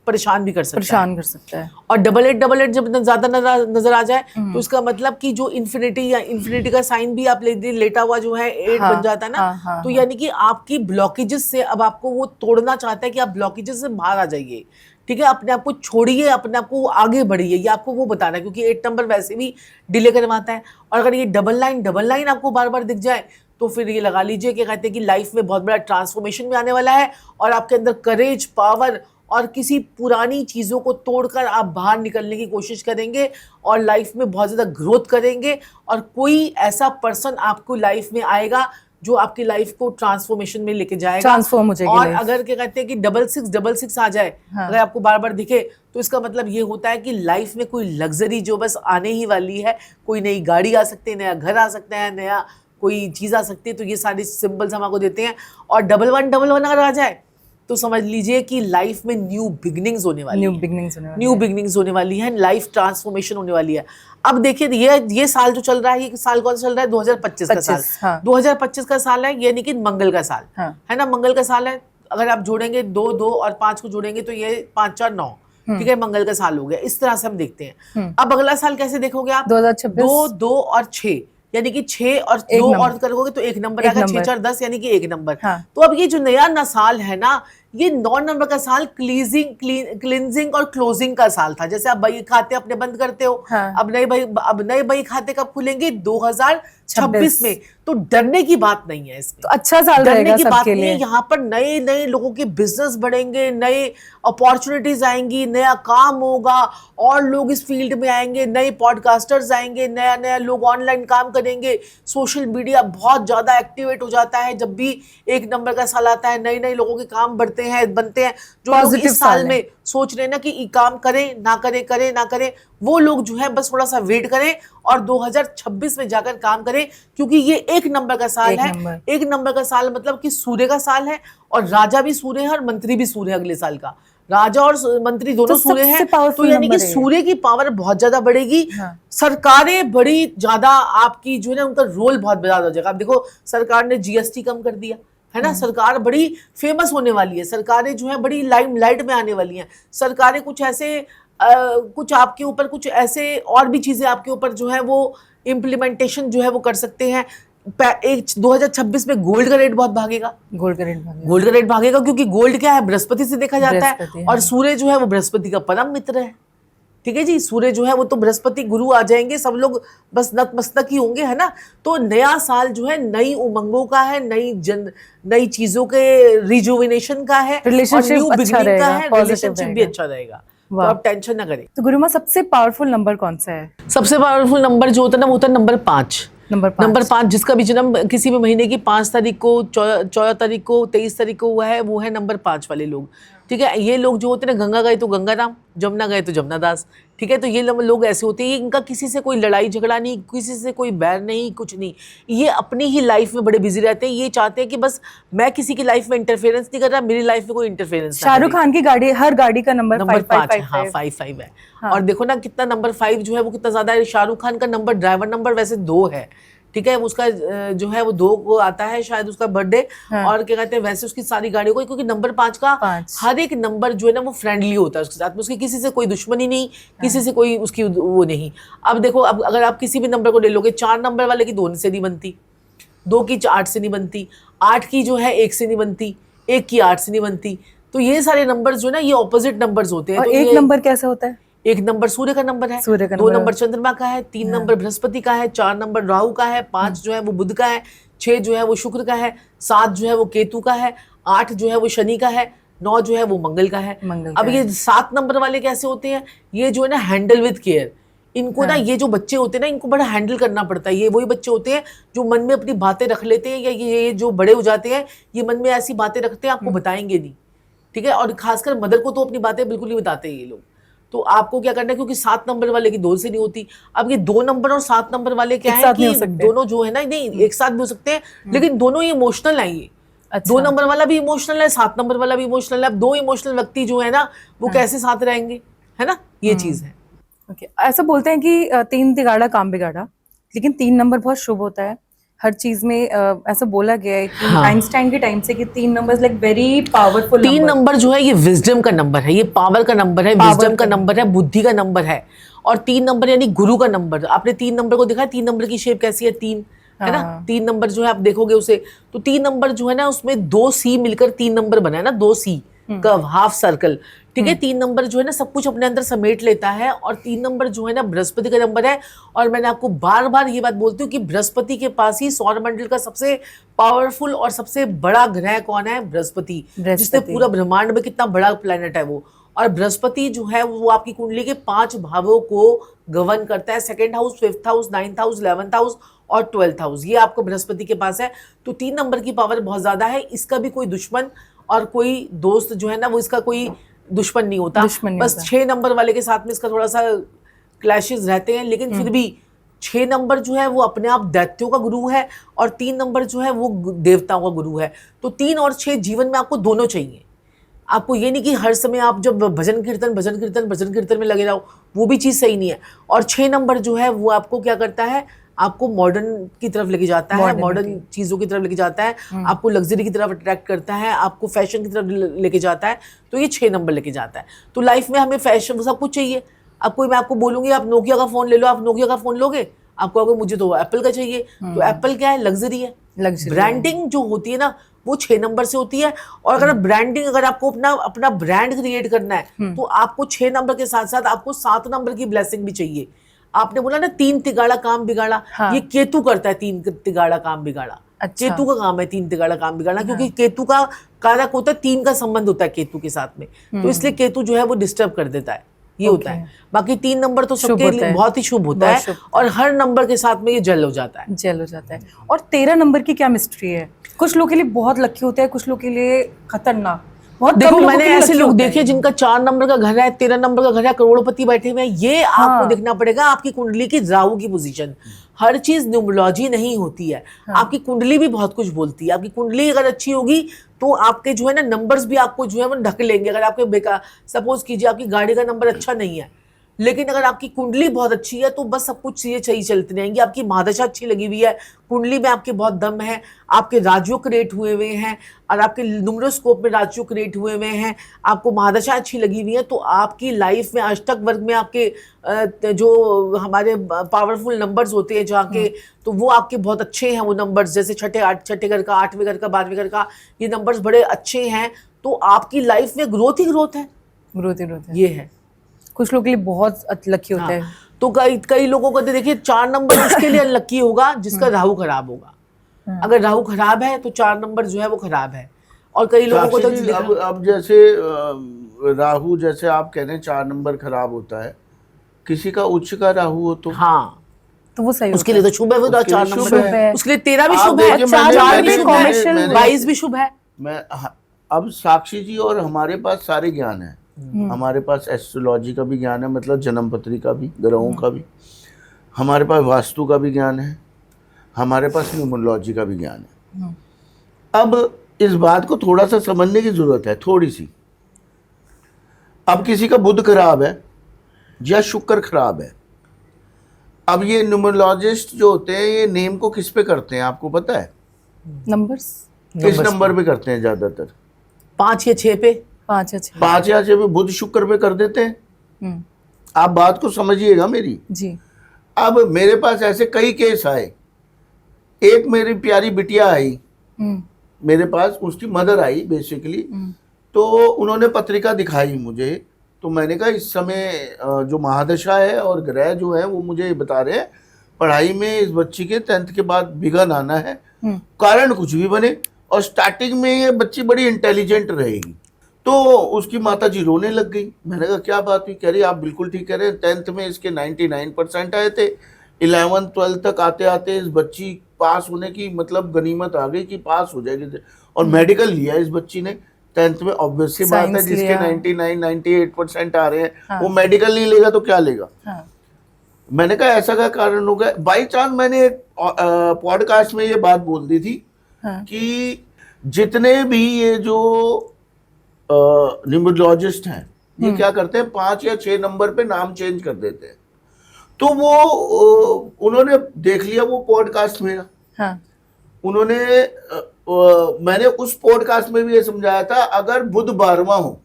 परेशान भी कर सकता है। और 8888 जब ज्यादा नजर आ जाए तो इसका मतलब कि जो इन्फिनिटी या इन्फिनिटी का साइन भी आप लेटा हुआ जो है 8 बन जाता है ना, तो यानी कि आपकी ब्लॉकेजेस से अब आपको वो तोड़ना चाहता है कि आप ब्लॉकेजेस से बाहर आ जाइए। ठीक है, अपने आप को छोड़िए, अपने आप को आगे बढ़िए, ये आपको वो बताना है, क्योंकि 8 नंबर वैसे भी डिले करवाता है। और अगर ये डबल लाइन आपको बार बार दिख जाए तो फिर ये लगा लीजिए कि कहते हैं कि लाइफ में बहुत बड़ा ट्रांसफॉर्मेशन भी आने वाला है, और आपके अंदर करेज, पावर और किसी पुरानी चीज़ों को तोड़कर आप बाहर निकलने की कोशिश करेंगे और लाइफ में बहुत ज़्यादा ग्रोथ करेंगे। और कोई ऐसा पर्सन आपको लाइफ में आएगा जो आपकी लाइफ को ट्रांसफॉर्मेशन में लेके जाएगा, ट्रांसफॉर्म हो जाएगी। और अगर क्या कहते हैं कि 6666 आ जाए, अगर आपको बार बार दिखे, तो इसका मतलब ये होता है कि लाइफ में कोई लग्जरी जो बस आने ही वाली है, कोई नई गाड़ी आ सकती है, नया घर आ सकता है, नया कोई चीज़ आ सकती है। तो ये सारे सिंबल्स हम आपको देते हैं। और 1111 अगर आ जाए तो समझ लीजिए कि लाइफ में न्यू बिगनिंग्स होने वाली है, लाइफ ट्रांसफॉर्मेशन होने वाली है। अब देखिए ये साल जो चल रहा है, ये साल कौन सा चल रहा है? 2025 का साल। हाँ। 2025 का साल है, यानी कि मंगल का साल। हाँ। है ना, मंगल का साल है। अगर आप जोड़ेंगे 2 और 5 को जोड़ेंगे तो ये 5 4 9, ठीक है, मंगल का साल हो गया। इस तरह से हम देखते हैं। अब अगला साल कैसे देखोगे आप? 2026 2 और 6, यानी कि 6 और 2 और करोगे तो 1 नंबर आएगा। 6 4 10 यानी कि 1 नंबर। हाँ। तो अब ये जो नया साल है ना, ये 9 नंबर का साल क्लींजिंग और क्लोजिंग का साल था। जैसे आप बही खाते अपने बंद करते हो, हाँ। अब नए बही खाते कब खुलेंगे? 2026 में। तो डरने की बात नहीं है इसमें, तो अच्छा साल रहेगा सबके लिए। यहाँ पर नए लोगों के बिजनेस बढ़ेंगे, नए अपॉर्चुनिटीज आएंगी, नया काम होगा, और लोग इस फील्ड में आएंगे, नए पॉडकास्टर्स आएंगे, नया लोग ऑनलाइन काम करेंगे, सोशल मीडिया बहुत ज्यादा एक्टिवेट हो जाता है जब भी 1 नंबर का साल आता है। नए लोगों के काम बनते हैं। जो लोग इस साल में सोच रहे हैं ना कि काम करें ना करें, वो लोग जो है बस थोड़ा सा वेट करें और 2026 में जाकर काम करें, क्योंकि ये 1 नंबर का साल है। 1 नंबर का साल मतलब कि सूर्य का साल है, और राजा भी सूर्य है और मंत्री भी सूर्य है। अगले साल का राजा और मंत्री दोनों सूर्य हैं, तो यानी कि सूर्य की पावर बहुत ज्यादा बढ़ेगी। हाँ। सरकारें बड़ी ज्यादा आपकी जो है ना, उनका रोल बहुत ज्यादा हो जाएगा। आप देखो, सरकार ने GST कम कर दिया है ना, सरकार बड़ी फेमस होने वाली है, सरकारें जो है बड़ी लाइट में आने वाली हैं। सरकारें कुछ ऐसे कुछ आपके ऊपर कुछ ऐसे और भी चीजें आपके ऊपर जो है वो इम्प्लीमेंटेशन जो है वो कर सकते हैं। एक 2026 में गोल्ड का रेट बहुत भागेगा। गोल्ड का रेट भागेगा। गोल्ड का रेट भागेगा क्योंकि गोल्ड क्या है, बृहस्पति से देखा जाता बृहस्पति, है, हाँ। और सूर्य जो है वो बृहस्पति का परम मित्र है। ठीक है जी, सूर्य जो है वो तो बृहस्पति गुरु आ जाएंगे, सब लोग बस नतमस्तक ही होंगे, है ना। तो नया साल जो है नई उमंगों का है, नई चीजों के रिजुविनेशन का है, Relationship और न्यू अच्छा बिगिनिंग का रहेगा, है, positive रिलेशनशिप भी रहेगा। अच्छा रहेगा। तो वाह। आप टेंशन ना करें। तो गुरुमा सबसे पावरफुल नंबर कौन सा है? सबसे पावरफुल नंबर जो होता है ना, वो होता है नंबर 5। नंबर 5। नंबर 5 जिसका भी जन्म किसी भी महीने की 5 तारीख को, 14 तारीख को, 23 तारीख को हुआ है, वो है नंबर 5 वाले लोग। ठीक है, ये लोग जो होते हैं ना, गंगा गए तो गंगा राम, जमुना गए तो जमुना दास। ठीक है, तो ये लोग ऐसे होते हैं, इनका किसी से कोई लड़ाई झगड़ा नहीं, किसी से कोई बैर नहीं, कुछ नहीं। ये अपनी ही लाइफ में बड़े बिजी रहते हैं। ये चाहते हैं कि बस मैं किसी की लाइफ में इंटरफेरेंस नहीं कर रहा, मेरी लाइफ में कोई इंटरफेरेंस। शाहरुख खान की गाड़ी, हर गाड़ी का नंबर 5 है। हाँ, 5 5 है। और देखो ना कितना नंबर 5 जो है वो कितना ज्यादा है। शाहरुख खान का नंबर, ड्राइवर नंबर वैसे 2 है। ठीक है, उसका जो है वो 2 को आता है शायद उसका बर्थडे। और क्या कहते हैं, वैसे उसकी सारी गाड़ियों को, क्योंकि नंबर 5 का हर एक नंबर जो है ना वो फ्रेंडली होता है उसके साथ में, उसकी किसी से कोई दुश्मनी नहीं, किसी से कोई उसकी वो नहीं। अब देखो, अब अगर आप किसी भी नंबर को ले लोगे, 4 नंबर वाले की 2 से नहीं बनती, 2 की 8 से नहीं बनती, 8 की जो है 1 से नहीं बनती, 1 की 8 से नहीं बनती। तो ये सारे नंबर जो है ना, ये ऑपोजिट नंबर्स होते हैं। और तो एक नंबर कैसे होता है? एक नंबर सूर्य का नंबर है, 2 नंबर चंद्रमा का है, 3 नंबर बृहस्पति का है, 4 नंबर राहु का है, 5 जो है वो बुध का है, 6 जो है वो शुक्र का है, 7 जो है वो केतु का है, 8 जो है वो शनि का है, 9 जो है वो मंगल का है। अब ये 7 नंबर वाले कैसे होते हैं, ये जो है ना हैंडल विद केयर। इनको ना, ये जो बच्चे होते हैं ना, इनको बड़ा हैंडल करना पड़ता है। ये वही बच्चे होते हैं जो मन में अपनी बातें रख लेते हैं, या ये जो बड़े हो जाते हैं, ये मन में ऐसी बातें रखते हैं, आपको बताएंगे नहीं। ठीक है, और खासकर मदर को तो अपनी बातें बिल्कुल नहीं बताते ये लोग। तो आपको क्या करना है, क्योंकि 7 नंबर वाले की 2 से नहीं होती। अब ये 2 नंबर और 7 नंबर वाले क्या है कि दोनों जो है ना, नहीं एक साथ भी हो सकते हैं, लेकिन दोनों ही इमोशनल है। ये 2 नंबर वाला भी इमोशनल है, 7 नंबर वाला भी इमोशनल है। अब 2 इमोशनल व्यक्ति जो है ना, वो कैसे साथ रहेंगे, है ना, ये चीज है। ओके, ऐसा बोलते हैं कि 3 तिगाड़ा काम बिगाड़ा, लेकिन 3 नंबर बहुत शुभ होता है हर चीज में। ऐसा बोला गया है कि आइंस्टाइन के टाइम से कि 3 numbers like very powerful. 3 number जो है ये विजडम का नंबर है, ये पावर का नंबर है, विजडम का नंबर है, बुद्धि का नंबर है। और 3 नंबर यानी गुरु का नंबर। आपने 3 नंबर को देखा है, 3 नंबर की शेप कैसी है, 3 है ना। 3 नंबर जो है आप देखोगे उसे, तो 3 नंबर जो है ना, उसमें 2 सी मिलकर 3 नंबर बना है ना, 2 सी कर्व, हाफ सर्कल। ठीक है, 3 नंबर जो है ना सब कुछ अपने अंदर समेट लेता है। और 3 नंबर जो है ना बृहस्पति का नंबर है। और मैंने आपको बार बार ये बात बोलती हूँ कि बृहस्पति के पास ही सौर मंडल का सबसे पावरफुल और सबसे बड़ा ग्रह कौन है, बृहस्पति, जिसने पूरा ब्रह्मांड में कितना बड़ा प्लेनेट है वो। और बृहस्पति जो है वो आपकी कुंडली के 5 भावों को गवर्न करता है, 2nd house, 5th house, 9th house, 11th house और 12th हाउस, ये आपको बृहस्पति के पास है। तो 3 नंबर की पावर बहुत ज्यादा है। इसका भी कोई दुश्मन और कोई दोस्त जो है ना, वो इसका कोई दुश्मन नहीं होता। बस 6 नंबर वाले के साथ में इसका थोड़ा सा क्लैशेस रहते हैं, लेकिन फिर भी 6 नंबर जो है वो अपने आप दैत्यों का गुरु है, और 3 नंबर जो है वो देवताओं का गुरु है। तो 3 और 6 जीवन में आपको दोनों चाहिए। आपको ये नहीं कि हर समय आप जब भजन कीर्तन में लगे रहो, वो भी चीज़ सही नहीं है। और 6 नंबर जो है वो आपको क्या करता है, आपको मॉडर्न की तरफ लेके जाता है, मॉडर्न चीज़ों की तरफ लेके जाता है, आपको लग्जरी की तरफ अट्रैक्ट करता है, आपको फैशन की तरफ लेके जाता है। तो ये 6 नंबर लेके जाता है। तो लाइफ में हमें फैशन सब कुछ चाहिए। अब कोई, मैं आपको बोलूँगी आप नोकिया का फ़ोन ले लो, आप नोकिया का फ़ोन लोगे, आपको अगर मुझे तो एप्पल का चाहिए, तो एप्पल क्या है, लग्जरी है। ब्रांडिंग जो होती है ना, वो 6 नंबर से होती है। और अगर ब्रांडिंग, अगर आपको अपना ब्रांड क्रिएट करना है, तो आपको 6 नंबर के साथ साथ आपको 7 नंबर की ब्लेसिंग भी चाहिए। आपने बोला ना 3 तिगाड़ा काम बिगाड़ा, ये केतु करता है 3 तिगाड़ा काम बिगाड़ा। अच्छा। केतु का काम है 3 तिगाड़ा काम बिगाड़ना, क्योंकि केतु का कारक होता है, 3 का संबंध होता है केतु के साथ में, तो इसलिए केतु जो है वो डिस्टर्ब कर देता है, ये होता है। बाकी 3 नंबर तो सबके लिए बहुत ही शुभ होता है, और हर नंबर के साथ में ये जल हो जाता है। और 13 नंबर की क्या मिस्ट्री है? कुछ लोग के लिए बहुत लकी होता है, कुछ लोग के लिए खतरनाक। देखो, मैंने ऐसे लोग देखे जिनका 4 नंबर का घर है, 13 नंबर का घर है, करोड़पति बैठे हुए हैं। ये आपको देखना पड़ेगा आपकी कुंडली की राहु की पोजीशन। हर चीज न्यूमरोलॉजी नहीं होती है। आपकी कुंडली भी बहुत कुछ बोलती है। आपकी कुंडली अगर अच्छी होगी तो आपके जो है ना नंबर्स भी आपको जो है वो ढक लेंगे। अगर आपके सपोज कीजिए आपकी गाड़ी का नंबर अच्छा नहीं है, लेकिन अगर आपकी कुंडली बहुत अच्छी है तो बस सब कुछ चीजें सही चलती रहेंगी। आपकी महादशा अच्छी लगी हुई है, कुंडली में आपके बहुत दम है, आपके राजयोग क्रिएट हुए हुए हैं और आपके न्यूमरोस्कोप में राजयोग क्रिएट हुए हुए हैं, आपको महादशा अच्छी लगी हुई है, तो आपकी लाइफ में अष्टक वर्ग में आपके जो हमारे पावरफुल नंबर्स होते हैं जहाँ के, तो वो आपके बहुत अच्छे हैं। वो नंबर्स जैसे छठे घर का, 8वें घर का, 12वें घर का, ये नंबर्स बड़े अच्छे हैं, तो आपकी लाइफ में ग्रोथ ही ग्रोथ है। ग्रोथ ही ग्रोथ है। ये है। कुछ लोग के लिए बहुत लकी होता है। हाँ, तो कई लोगों को तो देखिए 4 नंबर उसके लिए अनलकी होगा जिसका राहु खराब होगा। अगर राहु खराब है तो 4 नंबर जो है वो खराब है। और कई लोगों को तो साक्षी जी, अब जैसे राहु, जैसे आप कह रहे हैं 4 नंबर खराब होता है, किसी का उच्च का राहु हो तो हाँ, तो वो सही उसके लिए तो शुभ है, वो 4 शुभ नंबर है। उसके लिए 13 भी आप शुभ है, देखिए, 4 भी शुभ है, commercial 22 भी शुभ है। अब साक्षी जी, और हमारे पास सारे ज्ञान है। हमारे पास एस्ट्रोलॉजी का भी ज्ञान है, मतलब जन्म पत्री का भी, ग्रहों का भी, हमारे पास वास्तु का भी ज्ञान है, हमारे पास न्यूमरोलॉजी का भी ज्ञान है। अब इस बात को थोड़ा सा समझने की जरूरत है, थोड़ी सी। अब किसी का बुध खराब है या शुक्र खराब है, अब ये न्यूमरोलॉजिस्ट जो होते हैं ये नेम को किस पे करते हैं आपको पता है? नंबर्स किस नंबर पे करते हैं ज्यादातर? 5 या 6 पे। 5 या 6 5 या 6 पे बुध शुक्र पे कर देते हैं। आप बात को समझिएगा मेरी जी। अब मेरे पास ऐसे कई केस आए। एक मेरी प्यारी बिटिया आई मेरे पास, उसकी मदर आई बेसिकली, तो उन्होंने पत्रिका दिखाई मुझे, तो मैंने कहा इस समय जो महादशा है और ग्रह जो है वो मुझे बता रहे हैं पढ़ाई में इस बच्ची के 10th के बाद विघन आना है, कारण कुछ भी बने, और स्टार्टिंग में ये बच्ची बड़ी इंटेलिजेंट रहेगी। तो उसकी माता जी रोने लग गई। मैंने कहा क्या बात हुई? कह रही आप बिल्कुल ठीक कह रहे हैं, 10th में इसके 99% आए थे, 11th 12th तक आते आते इस बच्ची पास होने की मतलब गनीमत आ गई कि पास हो जाएगी, और मेडिकल लिया इस बच्ची ने 10th में। ऑब्वियस सी बात है, जिसके 99-98% आ रहे हैं, हाँ। वो मेडिकल नहीं लेगा तो क्या लेगा? हाँ। मैंने कहा ऐसा क्या कारण होगा? बाई चांस मैंने पॉडकास्ट में ये बात बोल दी थी कि जितने भी ये जो न्यूमरोलॉजिस्ट हैं ये क्या करते हैं, 5 या 6 नंबर पे नाम चेंज कर देते हैं। तो वो उन्होंने देख लिया वो पॉडकास्ट मेरा। हाँ। उन्होंने मैंने उस पॉडकास्ट में भी ये समझाया था, अगर बुध 12वां हो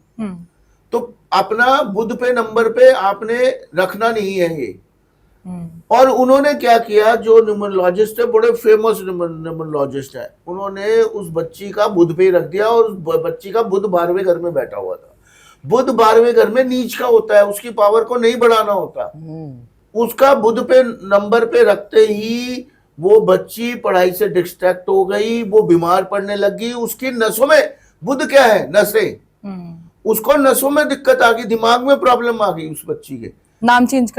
तो अपना बुध पे नंबर पे आपने रखना नहीं है ये। और उन्होंने क्या किया, जो न्यूमरोलॉजिस्ट है, बड़े फेमस न्यूमरोलॉजिस्ट है, उन्होंने उस बच्ची का बुध पे ही रख दिया, और उस बच्ची का बुध 12वें घर में बैठा हुआ था। बुध 12वें घर में नीच का होता है, उसकी पावर को नहीं बढ़ाना होता। उसका बुध पे नंबर पे रखते ही वो बच्ची पढ़ाई से डिस्ट्रैक्ट हो गई, वो बीमार पड़ने लगी। उसकी नसों में, बुध क्या है? नसें। उसको नसों में दिक्कत आ गई, दिमाग में प्रॉब्लम आ गई उस बच्ची के। नाम चेंज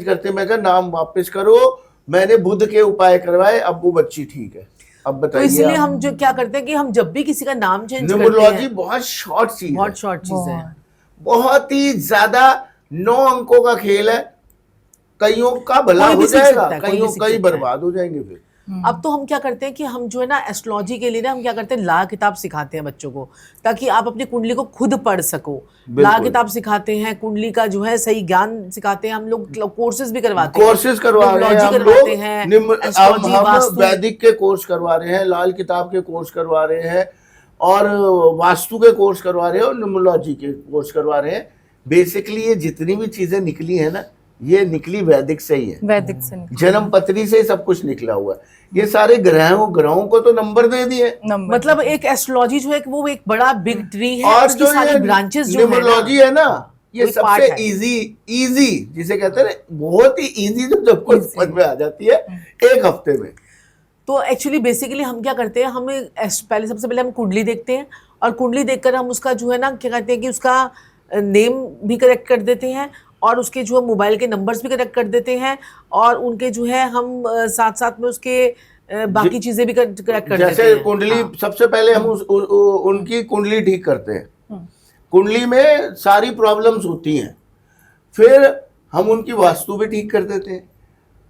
करते मैं कहा नाम वापस करो। मैंने बुध के उपाय करवाए, अब वो बच्ची ठीक है। अब बताइए। तो इसलिए हम जो क्या करते हैं कि हम जब भी किसी का नाम चेंज करते हैं, न्यूमरोलॉजी बहुत शॉर्ट चीज है, बहुत शॉर्ट चीज है, बहुत ही ज्यादा 9 अंकों का खेल है। कईयों का भला हो जाएगा, कई बर्बाद हो जाएंगे फिर। अब तो हम क्या करते हैं कि हम जो है ना एस्ट्रोलॉजी के लिए ना हम क्या करते हैं, ला किताब सिखाते हैं बच्चों को, ताकि आप अपनी कुंडली को खुद पढ़ सको। ला किताब सिखाते हैं, कुंडली का जो है सही ज्ञान सिखाते हैं। हम लोग कोर्सेज भी करवाते हैं, कोर्सेज करवा रहे हैं हम वैदिक के कोर्स करवा रहे हैं, लाल किताब के कोर्स करवा रहे हैं, और वास्तु के कोर्स करवा रहे हैं, और न्यूमरोलॉजी के कोर्स करवा रहे हैं। बेसिकली ये जितनी भी चीजें निकली है ना, ये निकली वैदिक से ही है, वैदिक से जन्म पत्री से सब कुछ निकला हुआ है। ये सारे ग्रहों को तो नंबर दे दिए। मतलब एक एस्ट्रोलॉजी जो है वो एक बड़ा बिग ट्री है, और उसकी सारी ब्रांचेस जो न्यूमरोलॉजी है ना, ये सबसे इजी जिसे कहते हैं, बहुत ही इजी, तो सबको समझ में आ जाती है 1 हफ्ते में। तो एक्चुअली बेसिकली हम क्या करते हैं, हमें पहले सबसे पहले हम कुंडली देखते हैं, और कुंडली देखकर हम उसका जो है ना क्या कहते हैं कि उसका नेम भी करेक्ट कर देते हैं, और उसके जो मोबाइल के नंबर्स भी करेक्ट कर देते हैं, और उनके जो है हम साथ साथ में उसके बाकी चीजें भी करेक्ट कर देते हैं। जैसे कुंडली, सबसे पहले हम उनकी कुंडली ठीक करते हैं। कुंडली में सारी प्रॉब्लम्स होती हैं, फिर हम उनकी वास्तु भी ठीक कर देते हैं,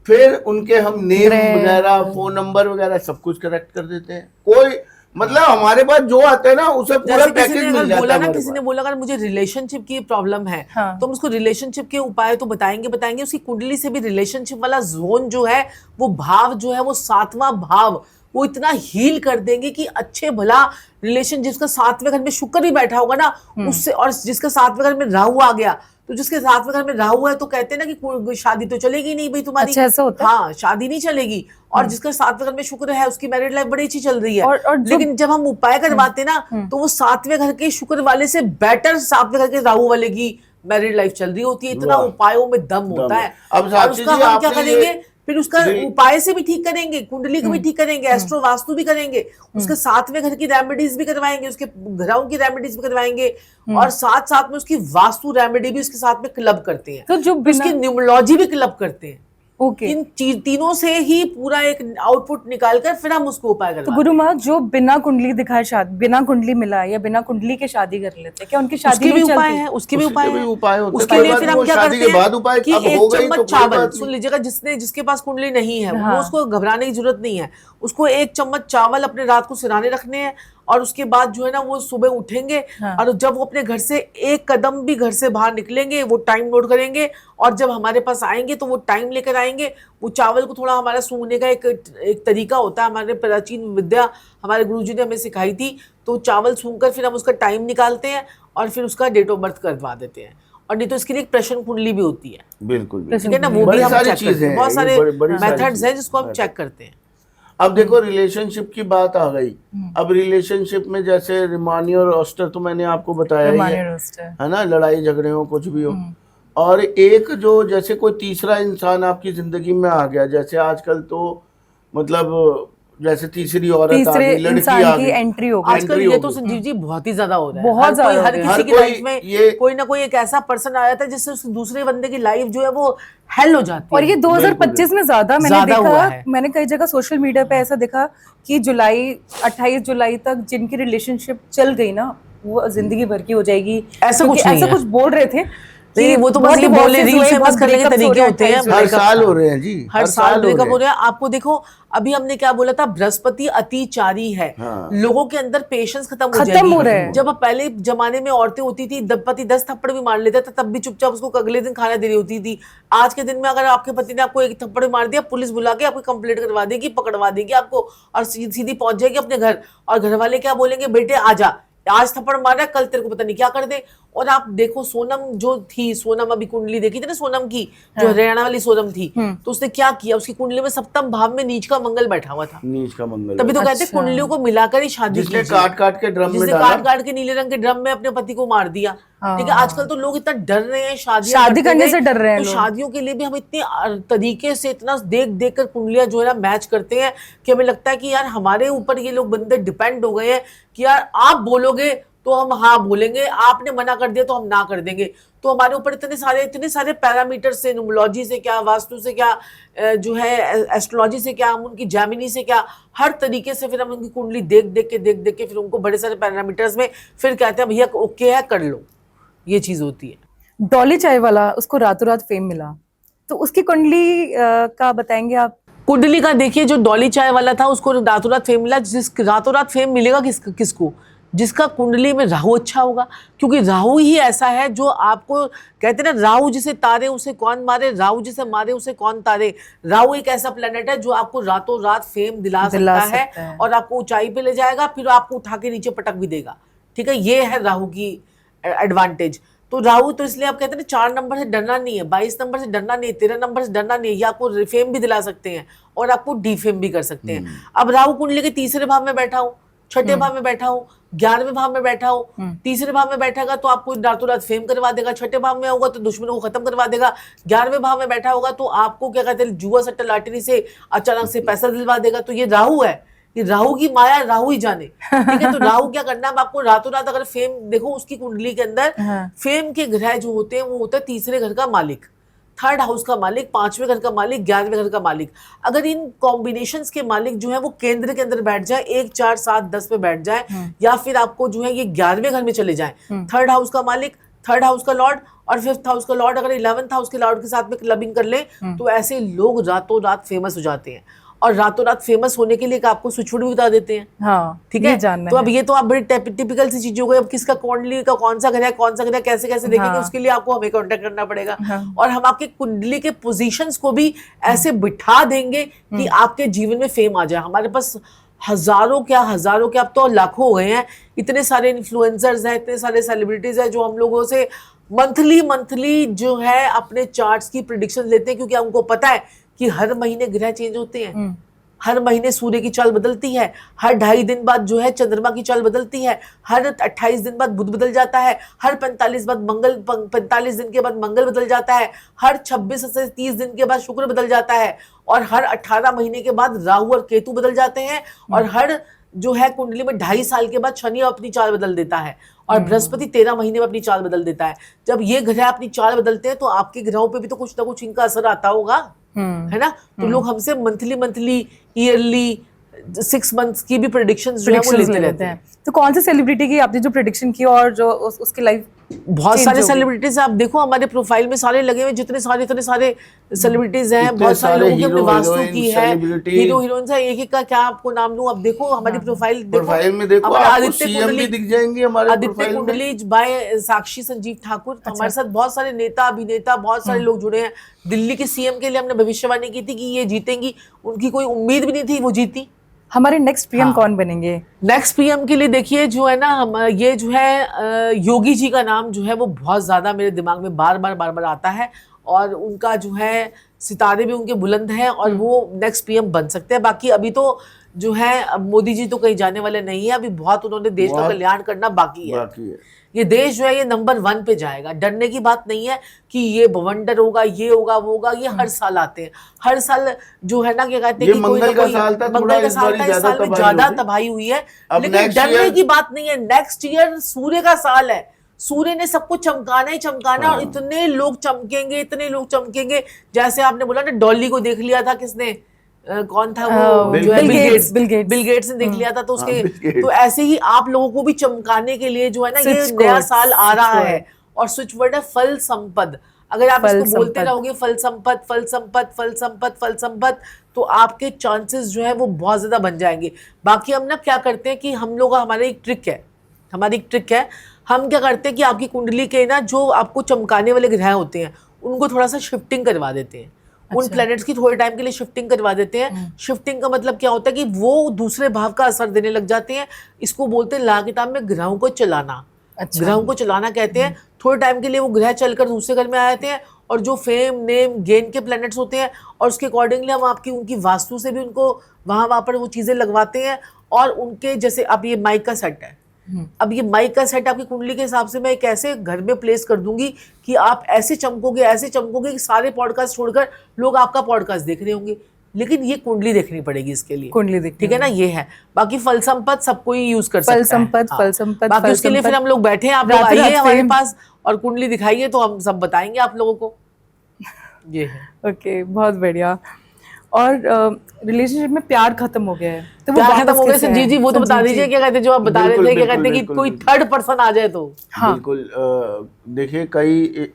फिर उनके हम नेम वगैरह, फोन नंबर वगैरह सब कुछ करेक्ट कर देते हैं। कोई मतलब हमारे पास जो आता है ना उसे पूरा जैसे किसी पैकेज ने मिल अगर जाता बोला है ना, हमारे किसी ने पास। बोला अगर मुझे रिलेशनशिप की प्रॉब्लम है, हाँ। तो हम उसको रिलेशनशिप के उपाय तो बताएंगे। उसकी कुंडली से भी रिलेशनशिप वाला जोन जो है, वो भाव जो है, वो 7वां भाव, वो इतना हील कर देंगे कि अच्छे भला रिलेशन, जिसका 7वें घर में शुक्र भी बैठा होगा ना उससे, और जिसका 7वें घर में राहु आ गया, तो जिसके 7वें घर में राहु है तो कहते हैं ना कि शादी तो चलेगी नहीं भाई तुम्हारी। अच्छा, ऐसा होता है? हाँ, शादी नहीं चलेगी। और जिसका 7वें घर में शुक्र है, उसकी मैरिड लाइफ बड़ी अच्छी चल रही है। और लेकिन जब हम उपाय करवाते ना, तो वो 7वें घर के शुक्र वाले से बेटर 7वें घर के राहु वाले की मैरिड लाइफ चल रही होती है। इतना वाह। उपायों में दम होता है। अब और साक्षी उसका जी, हम क्या आपने करेंगे, ये फिर उसका उपाय से भी ठीक करेंगे, कुंडली को भी ठीक करेंगे, एस्ट्रो वास्तु भी करेंगे, उसके 7वें घर की रेमेडीज भी करवाएंगे, उसके घरों की रेमेडीज भी करवाएंगे, और साथ साथ में उसकी वास्तु रेमेडी भी उसके साथ में क्लब करते हैं, तो जो उसकी न्यूमरोलॉजी भी क्लब करते हैं। ओके, इन तीनों से ही पूरा एक आउटपुट निकालकर फिर हम उसको उपाय तो करवाते हैं। गुरु माँ जो बिना कुंडली दिखाए शादी, बिना कुंडली मिला या बिना कुंडली के शादी कर लेते हैं, क्या उनकी शादी उसके भी नहीं उपाय चलती? हैं, उसके भी उपाय हैं। उपाय होते हैं। उसके कोई लिए बात फिर नहीं, हम वो क्या शादी करते के बाद उपाय हैं कि अब एक हो गई तो चम्मच कोई चावल, बात सुन नहीं। लीजिएगा, जिसके पास कुंडली नहीं है हाँ। वो, उसको घबराने की जरूरत नहीं है। उसको 1 चम्मच चावल अपने रात को सिराने रखने हैं, और उसके बाद जो है ना वो सुबह उठेंगे, हाँ। और जब वो अपने घर से 1 कदम भी घर से बाहर निकलेंगे, वो टाइम नोट करेंगे, और जब हमारे पास आएंगे तो वो टाइम लेकर आएंगे। वो चावल को थोड़ा, हमारा सूंघने का एक तरीका होता है, हमारे प्राचीन विद्या हमारे गुरुजी ने हमें सिखाई थी। तो चावल सूंघकर फिर हम उसका टाइम निकालते हैं, और फिर उसका डेट ऑफ बर्थ करवा देते हैं। और नहीं तो इसके लिए एक प्रश्न कुंडली भी होती है, बिल्कुल ठीक है ना, वो भी बड़ी हम सारी चेक करते चीजें हैं। बहुत हैं, सारे ये बड़ी सारी मेथड्स चीजें हैं जिसको हम चेक करते हैं। अब देखो रिलेशनशिप की बात आ गई। अब रिलेशनशिप में जैसे रिमानी और ऑस्टर तो मैंने आपको बताया ही है ना, लड़ाई झगड़े हो कुछ भी हो। और एक जो जैसे कोई तीसरा इंसान आपकी जिंदगी में आ गया, जैसे आजकल तो मतलब जैसे तीसरी औरत आ तीसरे गई, लड़की इंसान आ की गई, एंट्री हो गई। आजकल ये तो संजीव जी बहुत ही ज्यादा हो रहा है। बहुत ज्यादा हर हो किसी रहा की है। लाइफ में ये कोई ना कोई एक ऐसा पर्सन आ जाता है जिससे उस दूसरे बंदे की लाइफ जो है वो हेल हो जाती है। और ये 2025 में ज्यादा मैंने ज्यादा हुआ देखा, है। मैंने कई जगह सोशल मीडिया पे ऐसा देखा कि 28 जुलाई तक जिनकी रिलेशनशिप चल गई ना, वो जिंदगी भर की हो जाएगी। ऐसा कुछ क्योंकि नहीं ऐसा है। कुछ बोल रहे थे नहीं, वो तो बस ये बोले, रील फेमस करने के तरीके होते हैं। हर साल हो रहे हैं जी, हर साल ब्रेकअप हो रहा है। आपको देखो, अभी हमने क्या बोला था, बृहस्पति अतिचारी है। हाँ। लोगों के अंदर पेशेंस खत्म हो खत्म जाएगी। हो रहा है। जब पहले जमाने में औरतें होती थी, पति 10 थप्पड़ भी मार लेता था, तब भी चुपचाप उसको अगले दिन खाना दे रही होती थी। आज के दिन में अगर आपके पति ने आपको 1 थप्पड़ मार दिया, पुलिस बुला के आपको कंप्लेंट करवा देगी, पकड़वा देगी आपको, और सीधी पहुंच जाएगी अपने घर। और घर वाले क्या बोलेंगे, बेटे आजा, आज थप्पड़ मारा, कल तेरे को पता नहीं क्या कर दे। और आप देखो, सोनम जो थी, सोनम अभी कुंडली देखी थी ना सोनम की, जो हरियाणा वाली सोनम थी, तो उसने क्या किया, उसकी कुंडली में 7वें भाव में नीच का मंगल बैठा हुआ था। नीच का मंगल, तभी तो कहते हैं कुंडलियों को मिलाकर ही शादी जिसने कीजिए। काट काट के ड्रम में जिसने डाला, काट काट के नीले रंग के ड्रम में अपने पति को मार दिया। ठीक है, आजकल तो लोग इतना डर रहे हैं शादी करने से डर रहे हैं तो लोग। शादियों के लिए भी हम इतने तरीके से इतना देख देख कर कुंडलियां जो है ना मैच करते हैं कि हमें लगता है कि यार हमारे ऊपर ये लोग बंदे डिपेंड हो गए हैं कि यार आप बोलोगे तो हम हाँ बोलेंगे, आपने मना कर दिया तो हम ना कर देंगे। तो हमारे ऊपर इतने सारे पैरामीटर से, न्यूमरोलॉजी से क्या, वास्तु से क्या, जो है एस्ट्रोलॉजी से क्या, हम उनकी जैमिनी से क्या, हर तरीके से फिर हम उनकी कुंडली देख देख के फिर उनको बड़े सारे पैरामीटर्स में फिर कहते हैं भैया ओके है, कर लो। ये चीज होती है। डॉली चाय वाला, उसको रातों रात फेम मिला, तो उसकी कुंडली का बताएंगे आप? कुंडली का देखिए, जो डॉली चाय वाला था उसको रातों रात फेम मिला। रातों रात फेम मिलेगा किसको? जिसका कुंडली में राहु अच्छा होगा, क्योंकि राहु ही ऐसा है जो आपको कहते हैं ना, राहु जिसे तारे उसे कौन मारे, राहु जिसे मारे उसे कौन तारे। राहु एक ऐसा प्लेनेट है जो आपको रातों रात फेम दिला सकता है और आपको ऊंचाई पे ले जाएगा, फिर आपको उठा के नीचे पटक भी देगा। ठीक है, ये है राहु की एडवांटेज। तो राहु तो इसलिए आप कहते हैं 4 नंबर से डरना नहीं है, 22 नंबर से डरना नहीं है, 13 नंबर से डरना नहीं है। ये आपको फेम भी दिला सकते हैं और आपको डीफेम भी कर सकते हैं। अब राहु कुंडली के तीसरे भाव में बैठा हूँ, छठे भाव में बैठा हूँ, 11वें भाव में बैठा हूँ, तीसरे भाव में बैठेगा तो आपको रातों रात फेम करवा देगा, छठे भाव में होगा तो दुश्मनों को खत्म करवा देगा, 11वें भाव में बैठा होगा तो आपको क्या कहते हैं, जुआ सट्टा लॉटरी से अचानक से पैसा दिलवा देगा। तो ये राहु है, ये राहु की माया राहु ही जाने। ठीक है, तो राहु क्या करना है, आपको रातों रात अगर फेम देखो, उसकी कुंडली के अंदर फेम के ग्रह जो होते हैं वो होता है तीसरे घर का मालिक, 3rd हाउस का मालिक, 5वें घर का मालिक, 11वें घर का मालिक। अगर इन कॉम्बिनेशंस के मालिक जो है वो केंद्र के अंदर बैठ जाए, 1, 4, 7, 10 पे बैठ जाए, या फिर आपको जो है ये 11वें घर में चले जाए, 3rd हाउस का मालिक, 3rd हाउस का लॉर्ड और 5th हाउस का लॉर्ड अगर 11th हाउस के लॉर्ड के साथ में क्लबिंग कर ले, तो ऐसे लोग रातों रात फेमस हो जाते हैं। और रातों रात फेमस होने के लिए आपको स्विचवर्ड भी बता देते हैं। हाँ, ठीक ये है, जानना तो अब है। ये तो आप बड़ी टिपिकल सी चीजों को, अब किसका कुंडली का कौन सा घर है, कौन सा घर है, कैसे कैसे देखेंगे, हाँ। उसके लिए आपको हमें कांटेक्ट करना पड़ेगा। हाँ। और हम आपके कुंडली के पोजीशंस को भी ऐसे बिठा देंगे कि आपके जीवन में फेम आ जाए। हमारे पास हजारों क्या अब तो लाखों हो गए हैं, इतने सारे इन्फ्लुएंसर्स हैं, इतने सारे सेलिब्रिटीज हैं जो हम लोगों से मंथली जो है अपने चार्ट्स की प्रिडिक्शन लेते हैं, क्योंकि हमको पता है कि हर महीने ग्रह चेंज होते हैं, हर महीने सूर्य की चाल बदलती है, हर 2.5 दिन बाद जो है चंद्रमा की चाल बदलती है, हर 28 दिन बाद बुध बदल जाता है, हर 45 दिन के बाद मंगल बदल जाता है, हर 26 से 30 दिन के बाद शुक्र बदल जाता है, और हर 18 महीने के बाद राहु और केतु बदल जाते हैं, और हर जो है कुंडली में 2.5 साल के बाद शनि अपनी चाल बदल देता है, और बृहस्पति 13 महीने में अपनी चाल बदल देता है। जब ये ग्रह अपनी चाल बदलते हैं तो आपके ग्रहों पे भी तो कुछ ना कुछ इनका असर आता होगा, है ना। तो लोग हमसे मंथली ईयरली 6 मंथ्स की भी प्रेडिक्शंस जो है वो लेते रहते हैं। तो कौन से सेलिब्रिटी की आपने जो प्रेडिक्शन की और जो उसकी लाइफ बहुत सारे सेलिब्रिटीज आप देखो हमारे प्रोफाइल में सारे लगे हुए, जितने सारे इतने सारे सेलिब्रिटीज हैं, बहुत सारे लोगों की अपनी वास्तु की है, हीरो हीरोइंस है, एक एक का क्या आपको नाम लूं। अब देखो हमारी प्रोफाइल में देखो आपको सीएम भी दिख जाएंगे हमारे आदित्य कुंडली बाय साक्षी संजीव ठाकुर। तो हमारे साथ बहुत सारे नेता अभिनेता बहुत सारे लोग जुड़े हैं। दिल्ली के सीएम के लिए हमने भविष्यवाणी की थी कि ये जीतेंगी, उनकी कोई उम्मीद भी नहीं थी, वो जीती। हमारे नेक्स्ट पीएम कौन बनेंगे? नेक्स्ट पीएम के लिए देखिए जो है ना, हम ये जो है योगी जी का नाम जो है वो बहुत ज्यादा मेरे दिमाग में बार बार आता है, और उनका जो है सितारे भी उनके बुलंद हैं, और वो नेक्स्ट पीएम बन सकते हैं। बाकी अभी तो जो है अब मोदी जी तो कहीं जाने वाले नहीं है, अभी बहुत उन्होंने देश का कल्याण करना बाकी है। ये देश जो है ये नंबर 1 पे जाएगा। डरने की बात नहीं है कि ये बवंडर होगा, ये होगा, वो होगा, ये हर साल आते हैं। हर साल जो है ना, क्या कहते हैं कि मंगल का साल था, इस साल में ज्यादा तबाही हुई है, लेकिन डरने की बात नहीं है। नेक्स्ट ईयर सूर्य का साल है, सूर्य ने सबको चमकाना ही चमकाना, और इतने लोग चमकेंगे। जैसे आपने बोला ना, डॉली को देख लिया था किसने, कौन था वो, जो है बिल गेट्स ने देख लिया था। तो उसके तो ऐसे ही आप लोगों को भी चमकाने के लिए जो है ना, ये नया साल आ रहा है, और स्विच वर्ड है फल संपद। अगर आप इसको बोलते रहोगे फल संपद, तो आपके चांसेस जो है वो बहुत ज्यादा बन जाएंगे। बाकी हम ना क्या करते हैं कि हम लोग हमारी एक ट्रिक है, हम क्या करते हैं कि आपकी कुंडली के ना जो आपको चमकाने वाले ग्रह होते हैं उनको थोड़ा सा शिफ्टिंग करवा देते हैं। उन प्लैनेट्स की थोड़े टाइम के लिए शिफ्टिंग करवा देते हैं। शिफ्टिंग का मतलब क्या होता है कि वो दूसरे भाव का असर देने लग जाते हैं। इसको बोलते हैं ला किताब में ग्रहों को चलाना। ग्रहों को चलाना कहते हैं। थोड़े टाइम के लिए वो ग्रह चलकर दूसरे घर में आ जाते हैं, और जो फेम नेम गेन के प्लैनेट्स होते हैं, और उसके अकॉर्डिंगली हम आपकी उनकी वास्तु से भी उनको वहाँ पर वो चीज़ें लगवाते हैं। और उनके जैसे अब ये माइक का सेट है, अब ये माइक का सेट आपकी कुंडली के हिसाब से मैं एक ऐसे घर में प्लेस कर दूंगी कि आप ऐसे चमकोगे कि सारे पॉडकास्ट छोड़कर लोग आपका पॉडकास्ट देख रहे होंगे। लेकिन ये कुंडली देखनी पड़ेगी इसके लिए, ठीक है ना। ये है, बाकी फल संपद सबको ही यूज कर सकता है। फल संपद बाकी उसके लिए फिर हम लोग बैठे हैं, आप लोग आइए हमारे पास और कुंडली दिखाइए, तो हम सब बताएंगे आप लोगों को। ये है। ओके, बहुत बढ़िया। और रिलेशनशिप में प्यार खत्म हो गया है, तो वो खत्म हो गया जी वो तो बता दीजिए, क्या कहते हैं जो आप बता रहे थे, क्या कहते हैं कि कोई थर्ड पर्सन आ जाए तो। हाँ बिल्कुल। देखिए कई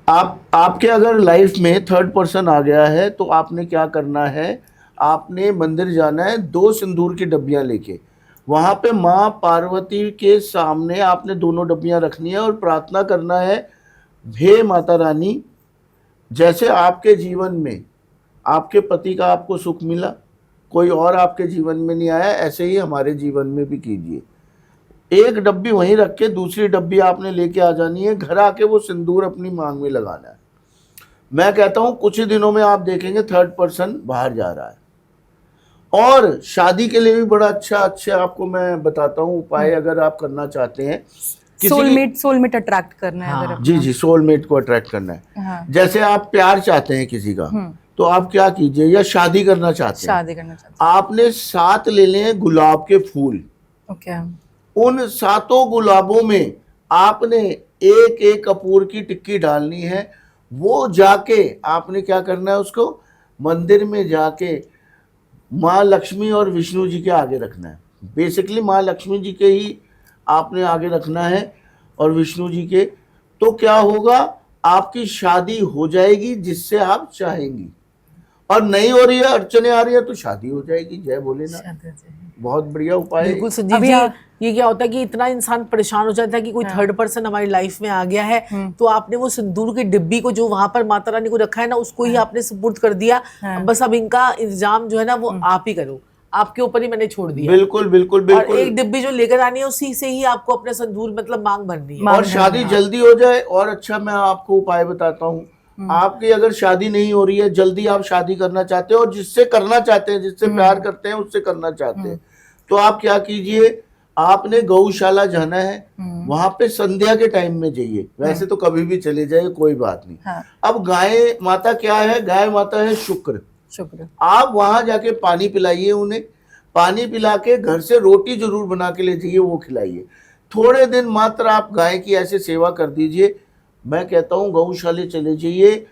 आपके अगर लाइफ में थर्ड पर्सन आ गया है तो आपने क्या करना है, आपने मंदिर जाना है, 2 सिंदूर की डब्बियां लेके वहाँ पे माँ पार्वती के सामने आपने दोनों डब्बियां रखनी है और प्रार्थना करना है, हे माता रानी, जैसे आपके जीवन में आपके पति का आपको सुख मिला, कोई और आपके जीवन में नहीं आया, ऐसे ही हमारे जीवन में भी कीजिए। एक डब्बी वहीं रख के दूसरी डब्बी आपने लेके आ जानी है, घर आके वो सिंदूर अपनी मांग में लगाना है। मैं कहता हूँ कुछ ही दिनों में आप देखेंगे थर्ड पर्सन बाहर जा रहा है। और शादी के लिए भी बड़ा अच्छा आपको मैं बताता हूँ उपाय, अगर आप करना चाहते हैं। सोलमेट अट्रैक्ट करना है। हाँ, जी सोलमेट को अट्रैक्ट करना है। हाँ। जैसे आप प्यार चाहते हैं किसी का, तो आप क्या कीजिए, या शादी करना चाहते हैं, आपने 7 ले लें गुलाब के फूल। ओके। उन 7 गुलाबों में आपने एक कपूर की टिक्की डालनी है। वो जाके आपने क्या करना है, उसको मंदिर में जाके माँ लक्ष्मी और विष्णु जी के आगे रखना है। बेसिकली माँ लक्ष्मी जी के ही आपने आगे रखना है और विष्णु जी के। तो क्या होगा, आपकी शादी हो जाएगी जिससे आप चाहेंगी। और नहीं हो रही है, अड़चने आ रही है, तो शादी हो जाएगी। जय भोलेनाथ। बहुत बढ़िया उपाय है। बिल्कुल संजीव अभी जी, ये क्या होता है कि इतना इंसान परेशान हो जाता है कि कोई थर्ड पर्सन हमारी लाइफ में आ गया है, तो आपने वो सिंदूर की डिब्बी को जो वहां पर माता रानी को रखा है ना, उसको ही आपने सुपुर्द कर दिया। बस अब इनका इंतजाम जो है ना वो आप ही करो, आपके ऊपर ही मैंने छोड़ दिया। बिल्कुल बिल्कुल और बिल्कुल। एक डिब्बी जो लेकर आनी है उसी से ही आपको अपना सिंदूर मतलब मांग भरनी है। और शादी जल्दी हो जाए। और अच्छा, मैं आपको उपाय बताता हूँ। आपकी अगर शादी नहीं हो रही है, जल्दी आप शादी करना चाहते हो और जिससे करना चाहते हैं, जिससे प्यार करते हैं, उससे करना चाहते हैं, तो आप क्या कीजिए, आपने गौशाला जाना है। वहां पे संध्या के टाइम में जाइए। वैसे तो कभी भी चले जाइए, कोई बात नहीं। हाँ। अब गाय माता क्या है? गाय माता है शुक्र। शुक्र। आप वहां जाके पानी पिलाइए उन्हें। पानी पिला के घर से रोटी जरूर बना के ले जाइए, वो खिलाइए। थोड़े दिन मात्र आप गाय की ऐसे सेवा कर दीजिए। मैं कहता हूँ गौशाले चले जाइए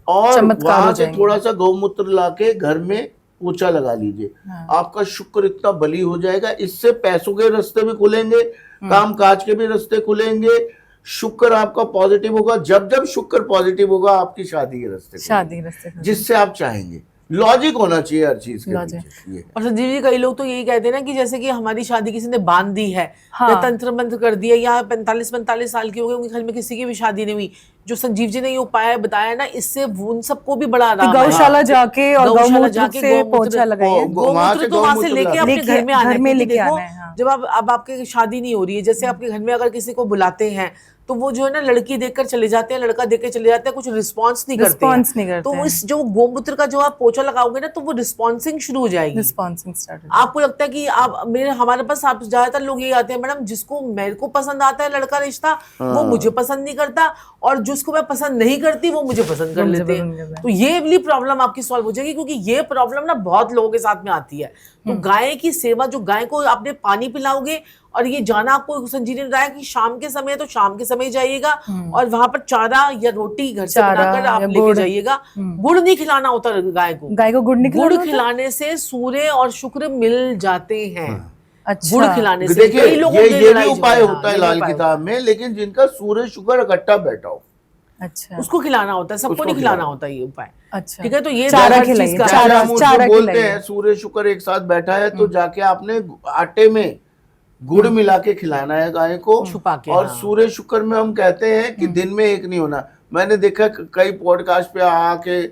और चमत्कार हो वहां से जाएंगे। थोड़ा सा गौमूत्र लाके घर में पोछा लगा लीजिए। आपका शुक्र इतना बली हो जाएगा। इससे पैसों के रास्ते भी खुलेंगे, काम काज के भी रास्ते खुलेंगे। शुक्र आपका पॉजिटिव होगा। जब जब शुक्र पॉजिटिव होगा, आपकी शादी के रास्ते शादी रास्ते जिससे आप चाहेंगे। लॉजिक होना चाहिए हर चीज के लॉजिक। पीछे। ये और संजीव जी, कई लोग तो यही कहते हैं ना कि जैसे कि हमारी शादी किसी ने बांध दी है, हाँ। या तंत्र मंत्र कर दिया, या 45 साल के हो गए, उनके घर में किसी की भी शादी नहीं हुई। जो संजीव जी ने ये उपाय बताया ना, इससे उन सबको भी बड़ा आराम है। गौशाला जाके और गौशाला गौमूत्र जाके से गौमूत्र- पोछा लगाइए। गौमूत्र तो वहां से लेके अपने लेके घर में आना है, घर में क्योंकि लेके देखो, आना है, हाँ। जब आप अब आपके शादी नहीं हो रही है, जैसे आपके घर में अगर किसी को बुलाते हैं तो वो जो है ना लड़की देखकर चले जाते हैं, लड़का देख के चले जाते हैं, कुछ रिस्पॉन्स नहीं करते हैं। रिस्पॉन्स नहीं करते तो हैं। इस जो गोमूत्र का जो आप पोछा लगाओगे ना, तो वो रिस्पॉन्सिंग शुरू हो जाएगी। रिस्पॉन्सिंग स्टार्ट। आपको लगता है कि आप हमारे पास आप ज्यादातर लोग ये आते हैं, मैडम जिसको मेरे को पसंद आता है लड़का रिश्ता, वो मुझे पसंद नहीं करता, और जिसको मैं पसंद नहीं करती वो मुझे पसंद कर लेते हैं। तो ये वाली प्रॉब्लम आपकी सॉल्व हो जाएगी, क्योंकि ये प्रॉब्लम ना बहुत लोगों के साथ में आती है। तो गाय की सेवा, जो गाय को आपने पानी पिलाओगे, और ये जाना आपको संजीव ने बताया कि शाम के समय, तो शाम के समय जाइएगा और वहां पर चारा या रोटी घर से बनाकर आप लेके जाइएगा। गुड़ नहीं खिलाना होता गाय को। गाय को गुड़ नहीं खिलाना गुड़ होता? खिलाने से सूर्य और शुक्र मिल जाते हैं। अच्छा। गुड़ खिलाने से देखिए, कई लोगों ये के भी लड़ाई उपाय झगड़ा, होता है ये लाल उपाय किताब में, लेकिन जिनका सूर्य शुक्र इकट्ठा बैठा हो, अच्छा। उसको खिलाना होता है, सबको उसको नहीं खिलाना खिलाना होता ये उपाय। अच्छा। ठीक है, तो ये चारा हर चीज खिलाइए, का है। चारा- हम उसको चारा बोलते खिलाइए। हैं सूर्य शुक्र एक साथ बैठा है, तो जाके आपने आटे में गुड़ मिला के खिलाना है गाय को छुपा के, और हाँ। सूर्य शुक्र में हम कहते हैं कि दिन में एक नहीं होना। मैंने देखा कई पॉडकास्ट पे आके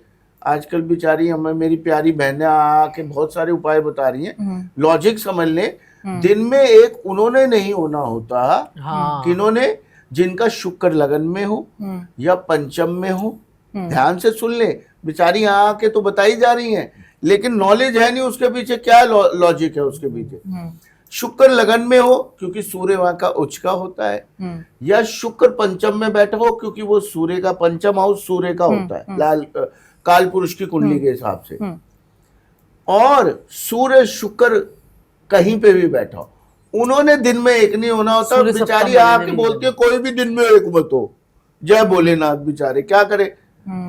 आजकल बेचारी हमें मेरी प्यारी बहनें आके बहुत सारे उपाय बता रही हैं। लॉजिक समझ लें, दिन में एक उन्होंने नहीं होना होता। हाँ। किन्होंने? जिनका शुक्र लगन में हो या पंचम में हो। ध्यान से सुन ले, बेचारी यहाँ आके तो बताई जा रही हैं, लेकिन नॉलेज है नहीं उसके पीछे, क्या लॉजिक है उसके पीछे। शुक्र लगन में हो क्योंकि सूर्य वहां का उच्च का होता है, या शुक्र पंचम में बैठा हो क्योंकि वो सूर्य का पंचम हाउस सूर्य का होता है, लाल काल पुरुष की कुंडली के हिसाब से। और सूर्य शुक्र कहीं पे भी बैठा हो, उन्होंने दिन में एक नहीं होना होता। सूर्य बेचारी सप्तम आके में बोलती है कोई भी दिन में एक मत हो। जय भोलेनाथ। बेचारे क्या करे।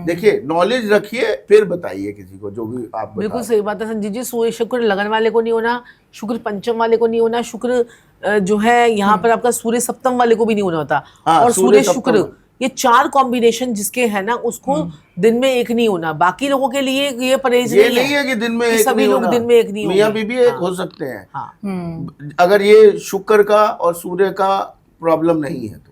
देखिए, नॉलेज रखिए, फिर बताइए किसी को जो भी आप बता बिल्कुल सही बात है संजीव जी। सूर्य शुक्र लगन वाले को नहीं होना, शुक्र पंचम वाले को नहीं होना, शुक्र जो है यहाँ पर आपका सूर्य सप्तम वाले को भी नहीं होना होता। हाँ, और सूर्य सूर्य शुक्र, सप्तम। ये चार कॉम्बिनेशन जिसके है ना, उसको दिन में एक नहीं होना। बाकी लोगों के लिए ये परहेज ये नहीं है कि दिन में एक सभी नहीं लोग होना। दिन में एक नहीं मियां होंगे। बीबी एक हाँ। हो सकते हैं, हाँ। अगर ये शुक्र का और सूर्य का प्रॉब्लम नहीं है तो।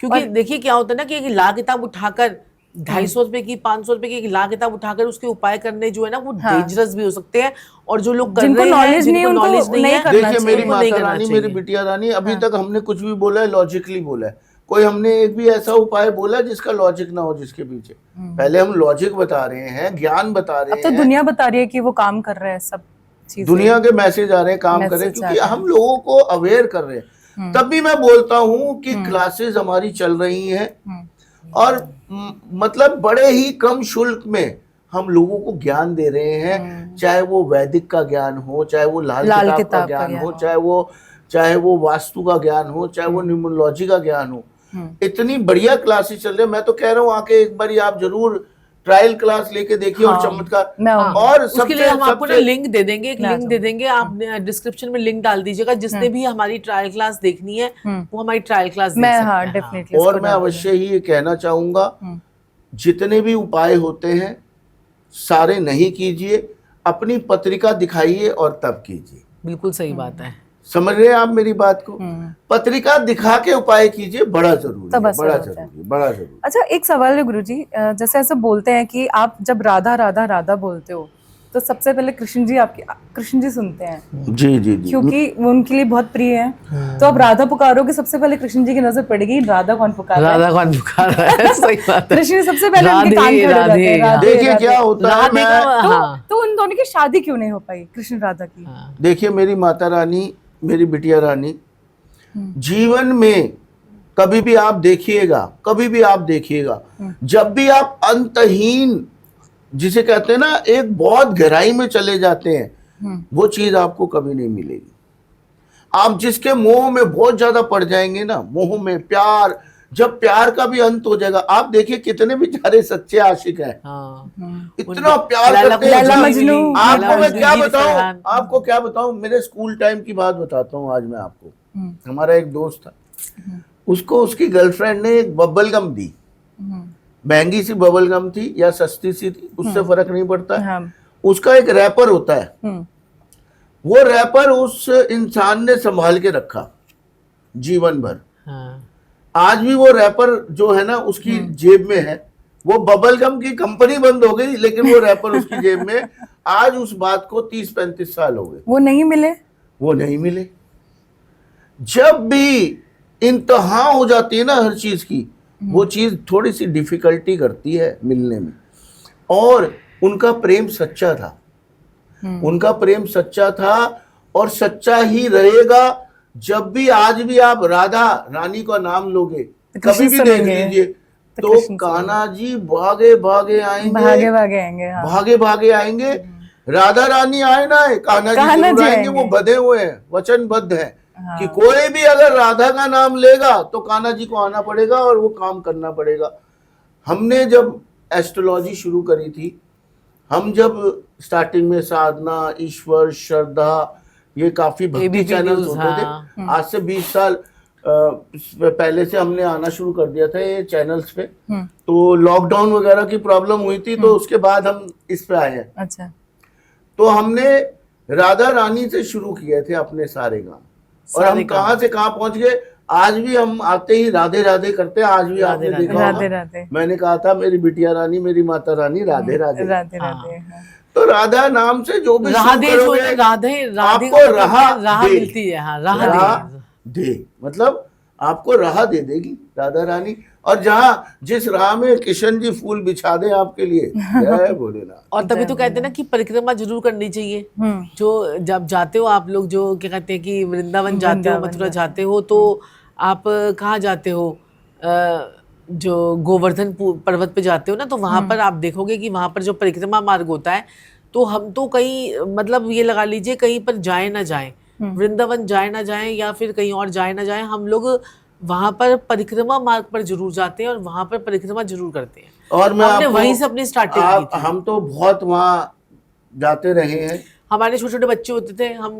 क्योंकि देखिए क्या होता है ना कि एक ला किताब उठाकर 250 रुपए की 500 रुपए की एक ला किताब उठाकर उसके उपाय करने जो है ना, वो डेंजरस भी हो सकते हैं। और जो लोग कर जिनको रहे हैं, knowledge नहीं, जिनको उनको knowledge नहीं नहीं है, करना देखिए, चाहिए, मेरी उनको नहीं माता करना रानी, चाहिए। मेरी बिटिया रानी, अभी तक हमने कुछ भी बोला है लॉजिकली बोला है। कोई हमने एक भी ऐसा उपाय बोला जिसका लॉजिक ना हो जिसके पीछे। पहले हम लॉजिक बता रहे हैं, ज्ञान बता रहे अब तो हैं। दुनिया बता रही है कि वो काम कर रहे हैं, सब चीजें। दुनिया के मैसेज आ रहे हैं, काम करें, मैसेज आ क्योंकि रहे हैं। हम लोगों को अवेयर कर रहे हैं। तब भी मैं बोलता हूँ कि क्लासेस हमारी चल रही हैं और मतलब बड़े ही कम शुल्क में हम लोगों को ज्ञान दे रहे हैं। चाहे वो वैदिक का ज्ञान हो, चाहे वो लाल किताब का ज्ञान हो, चाहे वो वास्तु का ज्ञान हो, चाहे वो न्यूमरोलॉजी का ज्ञान हो। इतनी बढ़िया क्लासेस चल रही है। मैं तो कह रहा हूँ आके एक बार आप जरूर ट्रायल क्लास लेके देखिए। और चमत्कार। और उसके लिए हम आपको ना लिंक दे देंगे, एक लिंक दे देंगे, आप डिस्क्रिप्शन में लिंक डाल दीजिएगा। जिसने भी हमारी ट्रायल क्लास देखनी है वो हमारी ट्रायल क्लास देख सकते हैं। डेफिनेटली। और मैं अवश्य ही ये कहना चाहूंगा, जितने भी उपाय होते हैं सारे नहीं कीजिए, अपनी पत्रिका दिखाइए और तब कीजिए। बिल्कुल सही बात है। समझ रहे हैं आप मेरी बात को? पत्रिका दिखा के उपाय कीजिए, बड़ा जरूरी तब है, असर बड़ा होता है। जरूरी, बड़ा जरूरी। अच्छा, एक सवाल है गुरुजी, जैसे ऐसे बोलते हैं कि आप जब राधा राधा राधा बोलते हो तो सबसे पहले कृष्ण जी सुनते हैं, जी जी जी। क्योंकि वो उनके लिए बहुत प्रिय है। तो आप राधा पुकारोगे, सबसे पहले कृष्ण जी की नजर पड़ेगी राधा कौन पुकार रहा है। राधा कौन पुकार रहा है, सही बात है। कृष्ण सबसे पहले उनके कान खड़े हो जाते हैं, राधे देखिए राधे। क्या होता है, राधे मैं का हाँ, तो उन दोनों की शादी क्यों नहीं हो पाई, कृष्ण राधा की? देखिए मेरी माता रानी, मेरी बिटिया रानी, जीवन में कभी भी आप देखिएगा, कभी भी आप देखिएगा, जब भी आप अंतहीन, जिसे कहते हैं ना, एक बहुत गहराई में चले जाते हैं, वो चीज आपको कभी नहीं मिलेगी। आप जिसके मोह में बहुत ज्यादा पड़ जाएंगे ना, मोह में, प्यार, जब प्यार का भी अंत हो जाएगा, आप देखिए कितने बेचारे सच्चे आशिक हैं, इतना प्यार करते हैं। लैला मजनू। आपको मैं क्या बताऊं, आपको क्या बताऊं, मेरे स्कूल टाइम की बात बताता हूं आज मैं आपको। हमारा एक दोस्त था, उसको उसकी गर्लफ्रेंड ने एक बबल गम दी, महंगी सी बबल गम थी या सस्ती सी थी, उससे फर्क नहीं पड़ता। हाँ। उसका एक रैपर होता है, वो रैपर उस इंसान ने संभाल के रखा जीवन भर। आज भी वो रैपर जो है ना उसकी जेब में है। वो बबल गम की कंपनी बंद हो गई, लेकिन वो रैपर उसकी जेब में। आज उस बात को 30-35 साल हो गए, वो नहीं मिले। वो नहीं मिले। जब भी इंतहा हो जाती है ना हर चीज की, वो चीज थोड़ी सी डिफिकल्टी करती है मिलने में। और उनका प्रेम सच्चा था, उनका प्रेम सच्चा था और सच्चा ही रहेगा। जब भी आज भी आप राधा रानी का नाम लोगे, कभी भी देख लीजिए, तो कान्हा जी भागे भागे आएंगे, भागे भागे आएंगे। हाँ। भागे भागे आएंगे। राधा रानी आए ना आए, कान्हा जी जरूर आएंगे। वो बधे हुए हैं, वचनबद्ध हैं कि कोई भी अगर राधा का नाम लेगा तो कान्हा जी को आना पड़ेगा और वो काम करना पड़ेगा। हमने जब एस्ट्रोलॉजी शुरू करी थी, हम जब स्टार्टिंग में साधना, ईश्वर, श्रद्धा, ये काफी भक्ति चैनल्स होते थे। आज से 20 साल पहले से हमने आना शुरू कर दिया था ये चैनल्स पे। तो लॉकडाउन वगैरह की प्रॉब्लम हुई थी, तो उसके बाद हम इस पे आए हैं। अच्छा। तो हमने राधा रानी से शुरू किए थे अपने सारे काम, और हम कहाँ से कहाँ पहुंच गए। आज भी हम आते ही राधे राधे करते हैं। आज भी आपने देखा होगा, मैंने कहा था मेरी बिटिया रानी, मेरी माता रानी, राधे राधे राधे राधे। तो राधा नाम से जो भी राधे आपको राह मिलती है। हाँ, राह दे मतलब आपको राह दे देगी राधा रानी। और जहाँ जिस राह में किशन जी फूल बिछा दे आपके लिए, जय भोलेनाथ। और तभी तो कहते हैं ना कि परिक्रमा जरूर करनी चाहिए। जो जब जाते हो आप लोग, जो क्या कहते हैं कि वृंदावन जाते हो, मथुरा जाते हो, तो आप कहाँ जाते हो, जो गोवर्धन पर्वत पे जाते हो ना, तो वहां पर आप देखोगे कि वहां पर जो परिक्रमा मार्ग होता है, तो हम तो कहीं, मतलब ये लगा लीजिए, कहीं पर जाए ना जाए, वृंदावन जाए ना जाए या फिर कहीं और जाए ना जाए, हम लोग वहां पर परिक्रमा मार्ग पर जरूर जाते हैं और वहां पर परिक्रमा जरूर करते हैं। और मैं हमने वहीं से अपनी स्टार्टिंग की थी। हम तो बहुत वहां जाते रहे हैं। हमारे छोटे छोटे बच्चे होते थे, हम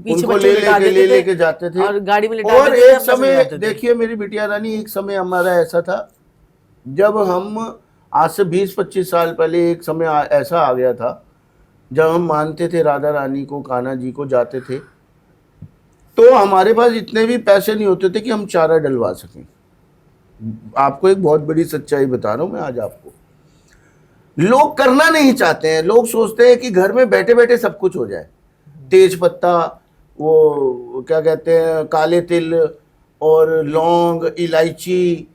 पीछे बच्चे ले लेके जाते थे और गाड़ी में लेटा और एक समय देखिए मेरी बिटिया रानी, एक समय हमारा ऐसा था, जब हम आज से 20-25 साल पहले एक समय ऐसा आ गया था जब हम मानते थे राधा रानी को, कान्हा जी को, जाते थे, तो हमारे पास इतने भी पैसे नहीं होते थे कि हम चारा डलवा सकें। आपको एक बहुत बड़ी सच्चाई बता रहा हूं मैं आज आपको। लोग करना नहीं चाहते हैं, लोग सोचते हैं कि घर में बैठे बैठे सब कुछ हो जाए। तेज पत्ता, वो क्या कहते हैं, काले तिल और लौंग, इलायची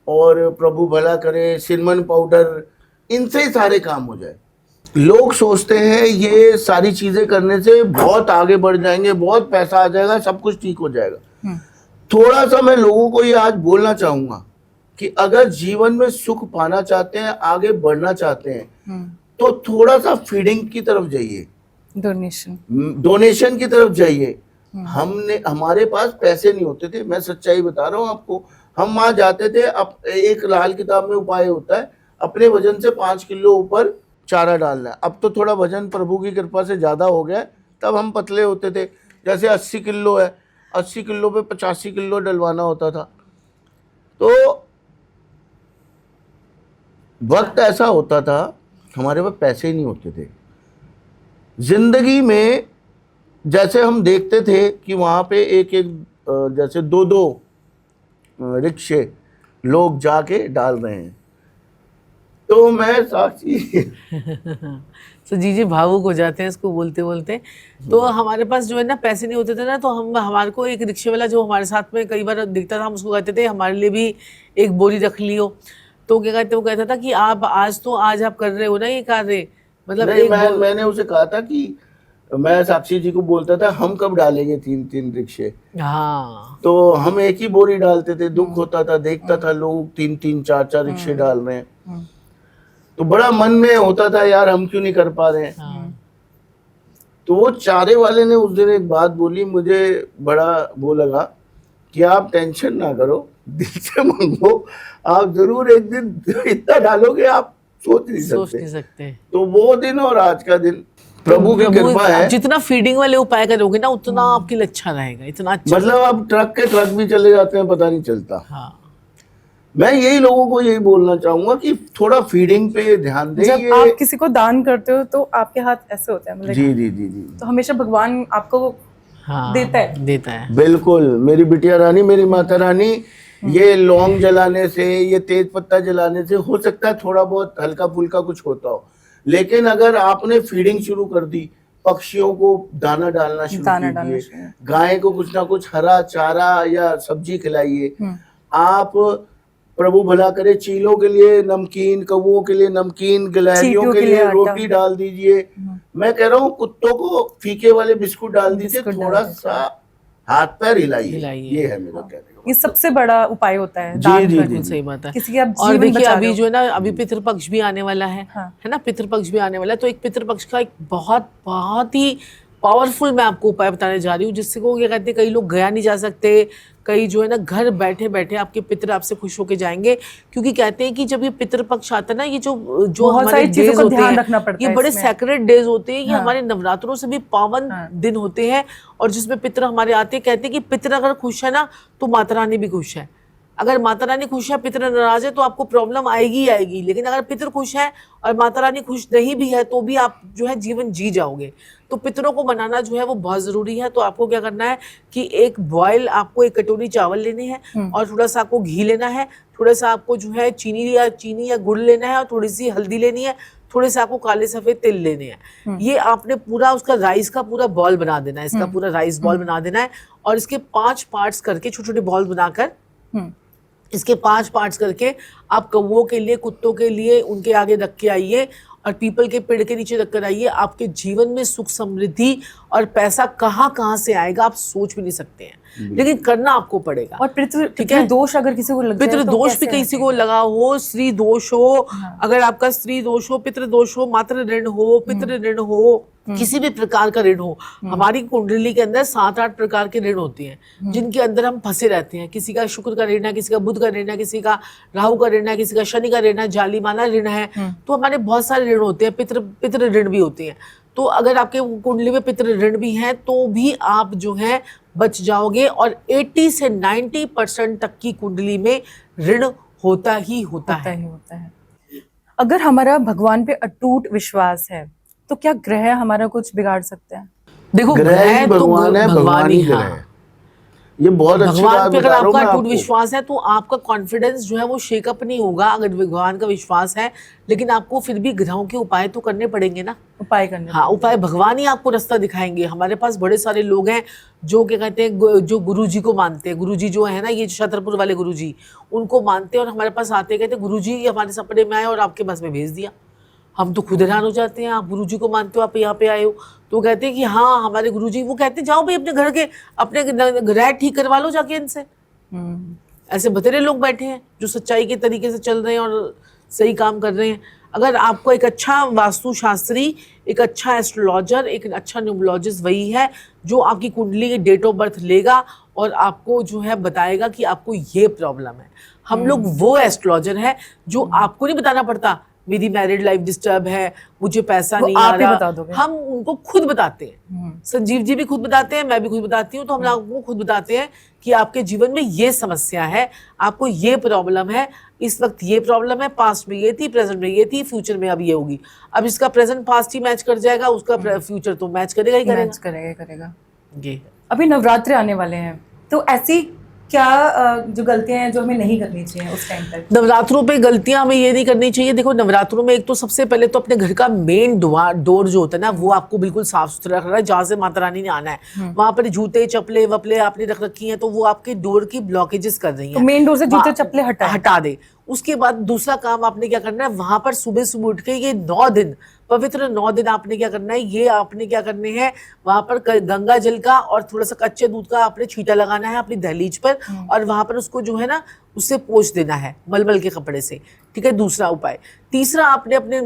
और प्रभु भला करे सिनमन पाउडर, इनसे ही सारे काम हो जाए। लोग सोचते हैं ये सारी चीजें करने से बहुत आगे बढ़ जाएंगे, बहुत पैसा आ जाएगा, सब कुछ ठीक हो जाएगा। थोड़ा सा मैं लोगों को ये आज बोलना चाहूंगा कि अगर जीवन में सुख पाना चाहते हैं, आगे बढ़ना चाहते हैं, तो थोड़ा सा फीडिंग की तरफ जाइए, डोनेशन की तरफ जाइए। हमारे पास पैसे नहीं होते थे, मैं सच्चाई बता रहा हूँ आपको। हम वहां जाते थे, अब एक लाल किताब में उपाय होता है, अपने वजन से 5 किलो ऊपर चारा डालना है। अब तो थोड़ा वजन प्रभु की कृपा से ज्यादा हो गया, तब हम पतले होते थे। जैसे 80 किलो है, 80 किलो पे 85 किलो डलवाना होता था। तो वक्त ऐसा होता था हमारे पास पैसे ही नहीं होते थे जिंदगी में। जैसे हम देखते थे कि वहाँ पे एक एक जैसे दो दो रिक्शे लोग जाके डाल रहे हैं, तो मैं साक्षी तो जी भावुक हो जाते हैं इसको बोलते बोलते। तो हमारे पास जो है ना पैसे नहीं होते थे ना, तो हम हमारे को एक रिक्शे वाला जो हमारे साथ में कई बार दिखता था, हम उसको कहते थे हमारे लिए भी एक बोरी रख लियो। तो क्या कहते, वो कहता था कि आप आज आप कर रहे हो ना ये कार्य, मतलब नहीं, मैंने उसे कहा था कि मैं साक्षी जी को बोलता था हम कब डालेंगे 3-3 रिक्शे। हाँ, तो हम एक ही बोरी डालते थे, दुख होता था, देखता था लोग 3-3 4-4 रिक्शे डाल रहे हैं, तो बड़ा मन में होता था यार हम क्यों नहीं कर पा रहे हैं। तो वो चारे वाले ने उस दिन एक बात बोली, मुझे बड़ा वो लगा कि आप टेंशन ना करो, दिल से मांगो, आप जरूर एक दिन इतना डालोगे आप सोच नहीं सकते। तो वो दिन और आज का दिन प्रभु की कृपा है। जितना फीडिंग वाले उपाय करोगे ना उतना आपके लिए अच्छा रहेगा, इतना अच्छा। मतलब अब ट्रक के ट्रक भी चले जाते हैं, पता नहीं चलता। हाँ, मैं यही लोगों को यही बोलना चाहूंगा कि थोड़ा फीडिंग पे ध्यान दें। जब आप किसी को दान करते हो तो आपके हाथ ऐसे होते हैं, मतलब जी जी जी जी, तो हमेशा भगवान आपको देता है। बिल्कुल। मेरी बिटिया रानी, मेरी माता रानी, ये लौंग जलाने से, ये तेज पत्ता जलाने से हो सकता है थोड़ा बहुत हल्का फुल्का कुछ होता हो, लेकिन अगर आपने फीडिंग शुरू कर दी, पक्षियों को दाना डालना शुरू कीजिए, गाय को कुछ ना कुछ हरा चारा या सब्जी खिलाइए, आप प्रभु भला करे चीलों के लिए नमकीन, कौवों के लिए नमकीन, गिलहरियों के लिए रोटी डाल दीजिए। मैं कह रहा हूँ कुत्तों को फीके वाले बिस्कुट डाल दीजिए, थोड़ा सा हाथ पैर हिलाइए। ये है मेरा कहने का। ये सबसे बड़ा उपाय होता है। जी जी जी, सही बात है। किसी की आप और जीवन देखिए बचा अभी जो है ना, अभी पितृपक्ष भी आने वाला है ना, पितृपक्ष भी आने वाला है। तो एक पितृपक्ष का एक बहुत बहुत ही पावरफुल मैं आपको उपाय बताने जा रही हूँ, जिससे को क्या कहते हैं, कई लोग गया नहीं जा सकते, कई जो है ना घर बैठे बैठे आपके पितर आपसे खुश होके जाएंगे। क्योंकि कहते हैं कि जब ये पितृपक्ष आता है ना, ये जो हमारे डेज होते हैं, ये बड़े सैक्रेड डेज होते हैं, ये हमारे नवरात्रों से भी पावन दिन होते हैं, और जिसमें पितर हमारे आते हैं। कहते हैं कि पितर अगर खुश है ना तो माता रानी भी खुश है। अगर माता रानी खुश है, पितर नाराज है, तो आपको प्रॉब्लम आएगी ही आएगी। लेकिन अगर पितर खुश है और माता रानी खुश नहीं भी है, तो भी आप जो है जीवन जी जाओगे। तो पितरों को बनाना जो है वो बहुत ज़रूरी है। तो आपको क्या करना है कि एक आपको 1 कटोरी चावल लेने हैं, और थोड़ा सा आपको घी लेना है, थोड़ा सा आपको जो है चीनी या गुड़ लेना है, और थोड़ी सी हल्दी लेनी है, थोड़े से आपको काले सफेद तिल लेने हैं। ये आपने पूरा उसका राइस का पूरा बॉल बना देना है, इसका पूरा राइस बॉल बना देना है, और इसके 5 पार्ट्स करके, छोटे छोटे बॉल बनाकर इसके 5 पार्ट्स करके आप कौवों के लिए, कुत्तों के लिए उनके आगे रख के आइए, और पीपल के पेड़ के नीचे रखकर आइए। आपके जीवन में सुख समृद्धि और पैसा कहाँ से आएगा आप सोच भी नहीं सकते हैं, लेकिन करना आपको पड़ेगा। और पितृ दोष अगर किसी को लग जाए, पितृ दोष भी किसी को लगा हो, स्त्री दोष हो, अगर आपका स्त्री दोष हो, पितृ दोष हो, मातृ ऋण हो, पितृ ऋण हो, किसी भी प्रकार का ऋण हो, हमारी कुंडली के अंदर 7-8 प्रकार के ऋण होते हैं, जिनके अंदर हम फंसे रहते हैं। किसी का शुक्र का ऋण है, किसी का बुध का ऋण है, किसी का राहु का ऋण है, किसी का शनि का ऋण है, जालीमाला ऋण है। तो हमारे बहुत सारे ऋण होते हैं, पितृ ऋण भी होते हैं। तो अगर आपके कुंडली में पितृ ऋण भी है, तो भी आप जो है बच जाओगे। और 80 से 90% तक की कुंडली में ऋण होता ही होता है। अगर हमारा भगवान पे अटूट विश्वास है, तो क्या ग्रह हमारा कुछ बिगाड़ सकते हैं? देखो, ग्रह भगवान है, भगवान ही ग्रह है। ये बहुत अच्छी बात भगवान पे अगर बता रहा हूं आपका मैं अटूट आपको। विश्वास है, तो आपका कॉन्फिडेंस जो है वो शेकअप नहीं होगा। अगर भगवान का विश्वास है, लेकिन आपको फिर भी ग्रहों के उपाय तो करने पड़ेंगे ना, उपाय करने। हाँ, उपाय भगवान ही आपको रास्ता दिखाएंगे। हमारे पास बड़े सारे लोग हैं जो क्या कहते हैं, जो गुरुजी को मानते हैं। गुरुजी जो है ना, ये छतरपुर वाले गुरुजी, उनको मानते हैं, और हमारे पास आते कहते गुरुजी हमारे सपने में आए और आपके बस में भेज दिया। हम तो खुद हैरान हो जाते हैं, आप गुरुजी को मानते हो, आप यहाँ पे आए हो। तो कहते हैं कि हाँ हमारे गुरुजी, वो कहते हैं जाओ भाई अपने घर के अपने ग्रह ठीक करवा लो जाके इनसे। ऐसे बतेरे लोग बैठे हैं जो सच्चाई के तरीके से चल रहे हैं और सही काम कर रहे हैं। अगर आपको एक अच्छा वास्तुशास्त्री, एक अच्छा एस्ट्रोलॉजर, एक अच्छा न्यूमरोलॉजिस्ट वही है जो आपकी कुंडली की डेट ऑफ बर्थ लेगा और आपको जो है बताएगा कि आपको ये प्रॉब्लम है। हम लोग वो एस्ट्रोलॉजर है जो आपको नहीं बताना पड़ता, मेरी मैरिड लाइफ डिस्टर्ब है, मुझे पैसा वो नहीं आ आप ही रहा, बता दोगे? हम उनको खुद बताते हैं। संजीव जी भी खुद बताते हैं, मैं भी खुद बताती हूँ, तो हम आपको खुद बताते हैं कि आपके जीवन में ये समस्या है, आपको ये प्रॉब्लम है, इस वक्त ये प्रॉब्लम है, पास्ट में ये थी, प्रेजेंट में ये थी, फ्यूचर में अब ये होगी। अब इसका प्रेजेंट पास्ट ही मैच कर जाएगा, उसका फ्यूचर तो मैच करेगा ही मैच करेगा। करेगा। ये अभी नवरात्रे आने वाले हैं, तो ऐसी क्या जो गलतियां हैं जो हमें नहीं करनी चाहिए उस टाइम पर? नवरात्रों पे गलतियां हमें ये नहीं करनी चाहिए। देखो, नवरात्रों में एक तो सबसे पहले तो अपने घर का मेन डोर जो होता है ना, वो आपको बिल्कुल साफ सुथरा रखना है। जहाँ से माता रानी ने आना है वहां पर जूते चप्पले वपले आपने रख रखी हैं, तो वो आपके डोर की ब्लॉकेजेस कर रही तो हैं। मेन डोर से जूते चप्पले हटा दे। उसके बाद दूसरा काम आपने क्या करना है, वहां पर सुबह सुबह उठ के ये 9 दिन पवित्र 9 दिन आपने क्या करना है, ये आपने क्या करने हैं, वहां पर गंगा जल का और थोड़ा सा कच्चे दूध का आपने छींटा लगाना है अपनी दहलीज पर, और वहां पर उसको जो है ना उससे पोंछ देना है मलमल के कपड़े से। ठीक है, दूसरा उपाय। तीसरा, आपने अपने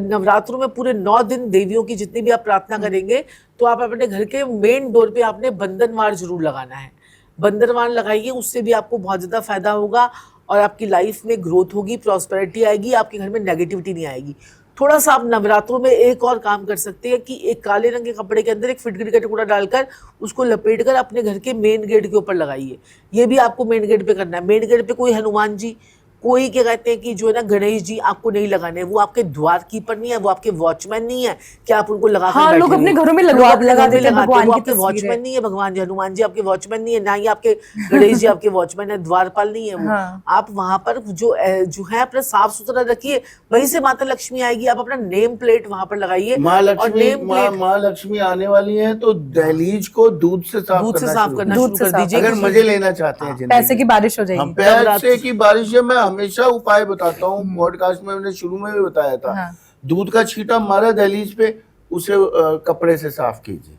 नवरात्रों में पूरे 9 दिन देवियों की जितनी भी आप प्रार्थना करेंगे, तो आप अपने घर के मेन डोर पे आपने बंधनवार जरूर लगाना है। बंधनवार लगाइए, उससे भी आपको बहुत ज्यादा फायदा होगा और आपकी लाइफ में ग्रोथ होगी, प्रॉस्पेरिटी आएगी, आपके घर में नेगेटिविटी नहीं आएगी। थोड़ा सा आप नवरात्रों में एक और काम कर सकते हैं कि एक काले रंग के कपड़े के अंदर एक फिटकरी का टुकड़ा डालकर उसको लपेट कर अपने घर के मेन गेट के ऊपर लगाइए। ये भी आपको मेन गेट पे करना है। मेन गेट पे कोई हनुमान जी, कोई क्या कहते हैं कि जो है ना गणेश जी आपको नहीं लगाने। वो आपके द्वार कीपर नहीं है, वो आपके वॉचमैन नहीं है कि आप उनको लगा हाँ, लोग अपने घरों में लगा देते हैं भगवान की आपके वॉचमैन नहीं है। भगवान जी, हनुमान जी आपके वॉचमैन नहीं है, ना ही आपके गणेश जी आपके वॉचमैन है, द्वारपाल नहीं है वो। हाँ। आप वहां पर जो है अपना साफ सुथरा रखिए, वहीं से माता लक्ष्मी आएगी। आप अपना नेम प्लेट वहां पर लगाइए। माँ लक्ष्मी आने वाली है, तो दहलीज को दूध से साफ करना शुरू कर दीजिए। अगर मजे लेना चाहते हैं जिंदगी पैसे की बारिश हो जाएगी। पैसे की बारिश है। मैं हमेशा उपाय बताता हूँ, पॉडकास्ट में मैंने शुरू में भी बताया था। हाँ। दूध का छींटा मारा दहलीज पे, उसे कपड़े से साफ कीजिए।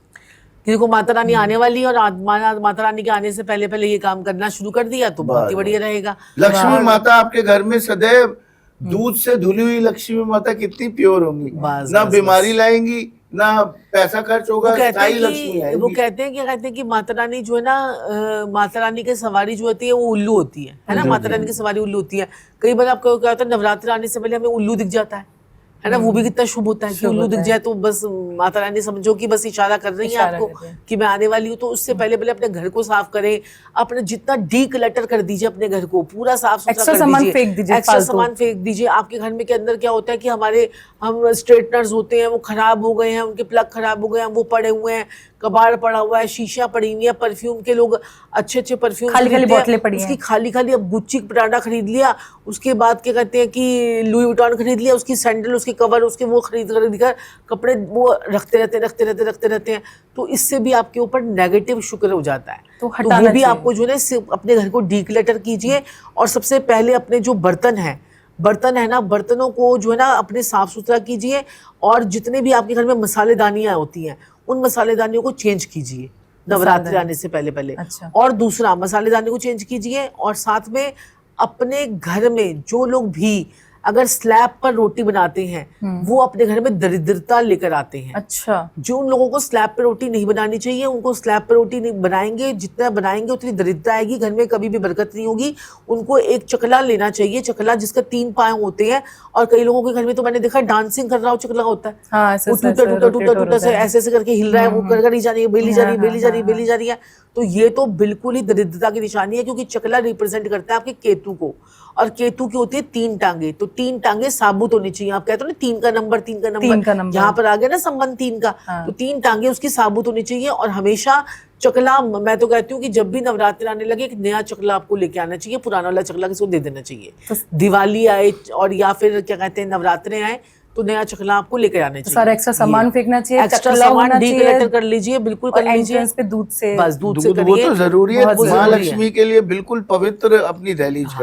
देखो, माता रानी आने वाली है और माता रानी के आने से पहले पहले ये काम करना शुरू कर दिया तो बहुत ही बढ़िया रहेगा। लक्ष्मी माता आपके घर में सदैव दूध से धुली हुई लक्ष्मी माता कितनी प्योर होंगी, ना बीमारी लाएंगी, ना पैसा खर्च होगा। वो कहते हैं कि माता रानी जो है ना, माता रानी की सवारी जो होती है वो उल्लू होती है ना। माता रानी की सवारी उल्लू होती है। कई बार आपको क्या होता है, नवरात्र आने से पहले हमें उल्लू दिख जाता है ना। वो भी कितना शुभ होता है कि उल्लू दिख जाए तो बस माता रानी समझो कि बस इशारा कर रही है आपको कि मैं आने वाली हूँ। तो उससे पहले पहले अपने घर को साफ करें, अपने जितना डीक्लटर कर दीजिए, अपने घर को पूरा साफ सुथरा कर दीजिए। एक्स्ट्रा सामान फेंक दीजिए। आपके घर में के अंदर क्या होता है कि हम स्ट्रेटनर्स होते हैं, वो खराब हो गए हैं, उनके प्लग खराब हो गए हैं, वो पड़े हुए हैं, कबाड़ पड़ा हुआ है, शीशा पड़ी हुई है, परफ्यूम के लोग अच्छे परफ्यूम खाली बोतलें पड़ी हैं, उसकी खाली अब गुच्ची प्राडा खरीद लिया, उसके बाद क्या कहते हैं कि लुई वुइटन खरीद लिया, उसकी सैंडल, उसके कवर, उसके वो खरीद कर कपड़े वो रखते रहते हैं। तो इससे भी आपके ऊपर नेगेटिव शुक्र हो जाता है। तो वो भी आपको जो है अपने घर को डीक्लटर कीजिए। और सबसे पहले अपने जो बर्तन है ना, बर्तनों को जो है ना अपने साफ सुथरा कीजिए। और जितने भी आपके घर में मसालेदानियां होती हैं, उन मसालेदानियों को चेंज कीजिए नवरात्रि आने से पहले पहले। अच्छा। और दूसरा, मसालेदानी को चेंज कीजिए। और साथ में अपने घर में जो लोग भी अगर स्लैब पर रोटी बनाते हैं, वो अपने घर में दरिद्रता लेकर आते हैं। अच्छा। जो उन लोगों को स्लैब पर रोटी नहीं बनानी चाहिए, उनको स्लैब पर रोटी नहीं बनाएंगे, जितना बनाएंगे उतनी दरिद्रता आएगी, घर में कभी भी बरकत नहीं होगी। उनको एक चकला लेना चाहिए, चकला जिसका 3 पाँव होते हैं। और कई लोगों के घर में तो मैंने देखा डांसिंग कर रहा हो चकला होता है, वो टूटा से ऐसे करके हिल रहा है, वो कर ही जा रही है, बेली जा रही है। तो ये तो बिल्कुल ही दरिद्रता की निशानी है, क्योंकि चकला रिप्रेजेंट करता है आपके केतु को। और केतु की होती है 3 टांगे, तो 3 टांगे साबुत होनी चाहिए। आप कहते हो ना 3 का नंबर यहाँ पर आ गया ना संबंध 3 का। तो 3 टांगे उसकी साबुत होनी चाहिए। और हमेशा चकला, मैं तो कहती हूँ कि जब भी नवरात्रि आने लगे एक नया चकला आपको लेके आना चाहिए, पुराना वाला चकला किसी को दे देना चाहिए। दिवाली आए और या फिर क्या कहते हैं नवरात्रे आए, तो नया चकला आपको लेकर आने चाहिए। सारा एक्स्ट्रा सामान फेंकना चाहिए, एक्स्ट्रा सामान डीक्लटर कर लीजिए, बिल्कुल कर लीजिए। पे दूध से, बस दूध से वो तो जरूरी है। माँ लक्ष्मी के लिए बिल्कुल पवित्र अपनी दहलीज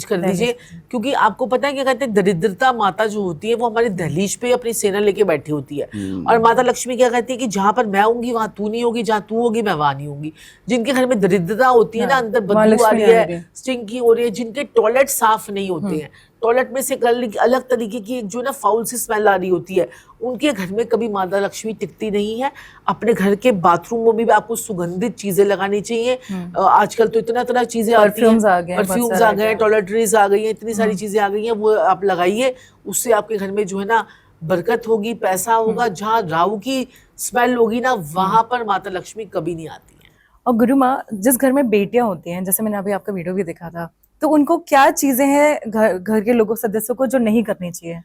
कर दीजिए। क्योंकि आपको पता है क्या कहते हैं, दरिद्रता माता जो होती है वो हमारी दहलीज पे अपनी सेना लेके बैठी होती है। और माता लक्ष्मी क्या कहती है कि जहाँ पर मैं होंगी वहां तू नहीं होगी, जहाँ तू होगी मैं वहां नहीं होंगी। जिनके घर में दरिद्रता होती है ना, अंदर बदबू आ रही है, स्टिंकी हो रही है, जिनके टॉयलेट साफ नहीं होते हैं, टॉयलेट में से अलग तरीके की एक जो ना फाउल सी स्मेल आ रही होती है, उनके घर में कभी माता लक्ष्मी टिकती नहीं है। अपने घर के बाथरूम में भी आपको सुगंधित चीजें लगानी चाहिए। आजकल तो इतना तरह चीजें आती हैं, परफ्यूम्स आ गए हैं, बहुत परफ्यूम्स सारे आ गए हैं, टॉयलेटरीज आ गई हैं, इतनी सारी चीजें आ गई हैं, वो आप लगाइए। उससे आपके घर में जो है ना बरकत होगी, पैसा होगा। जहाँ राहु की स्मेल होगी ना, वहां पर माता लक्ष्मी कभी नहीं आती है। और गुरु माँ, जिस घर में बेटियां होती हैं, जैसे मैंने अभी आपका वीडियो भी देखा था, तो उनको क्या चीजें हैं घर के लोगों सदस्यों को जो नहीं करनी चाहिए?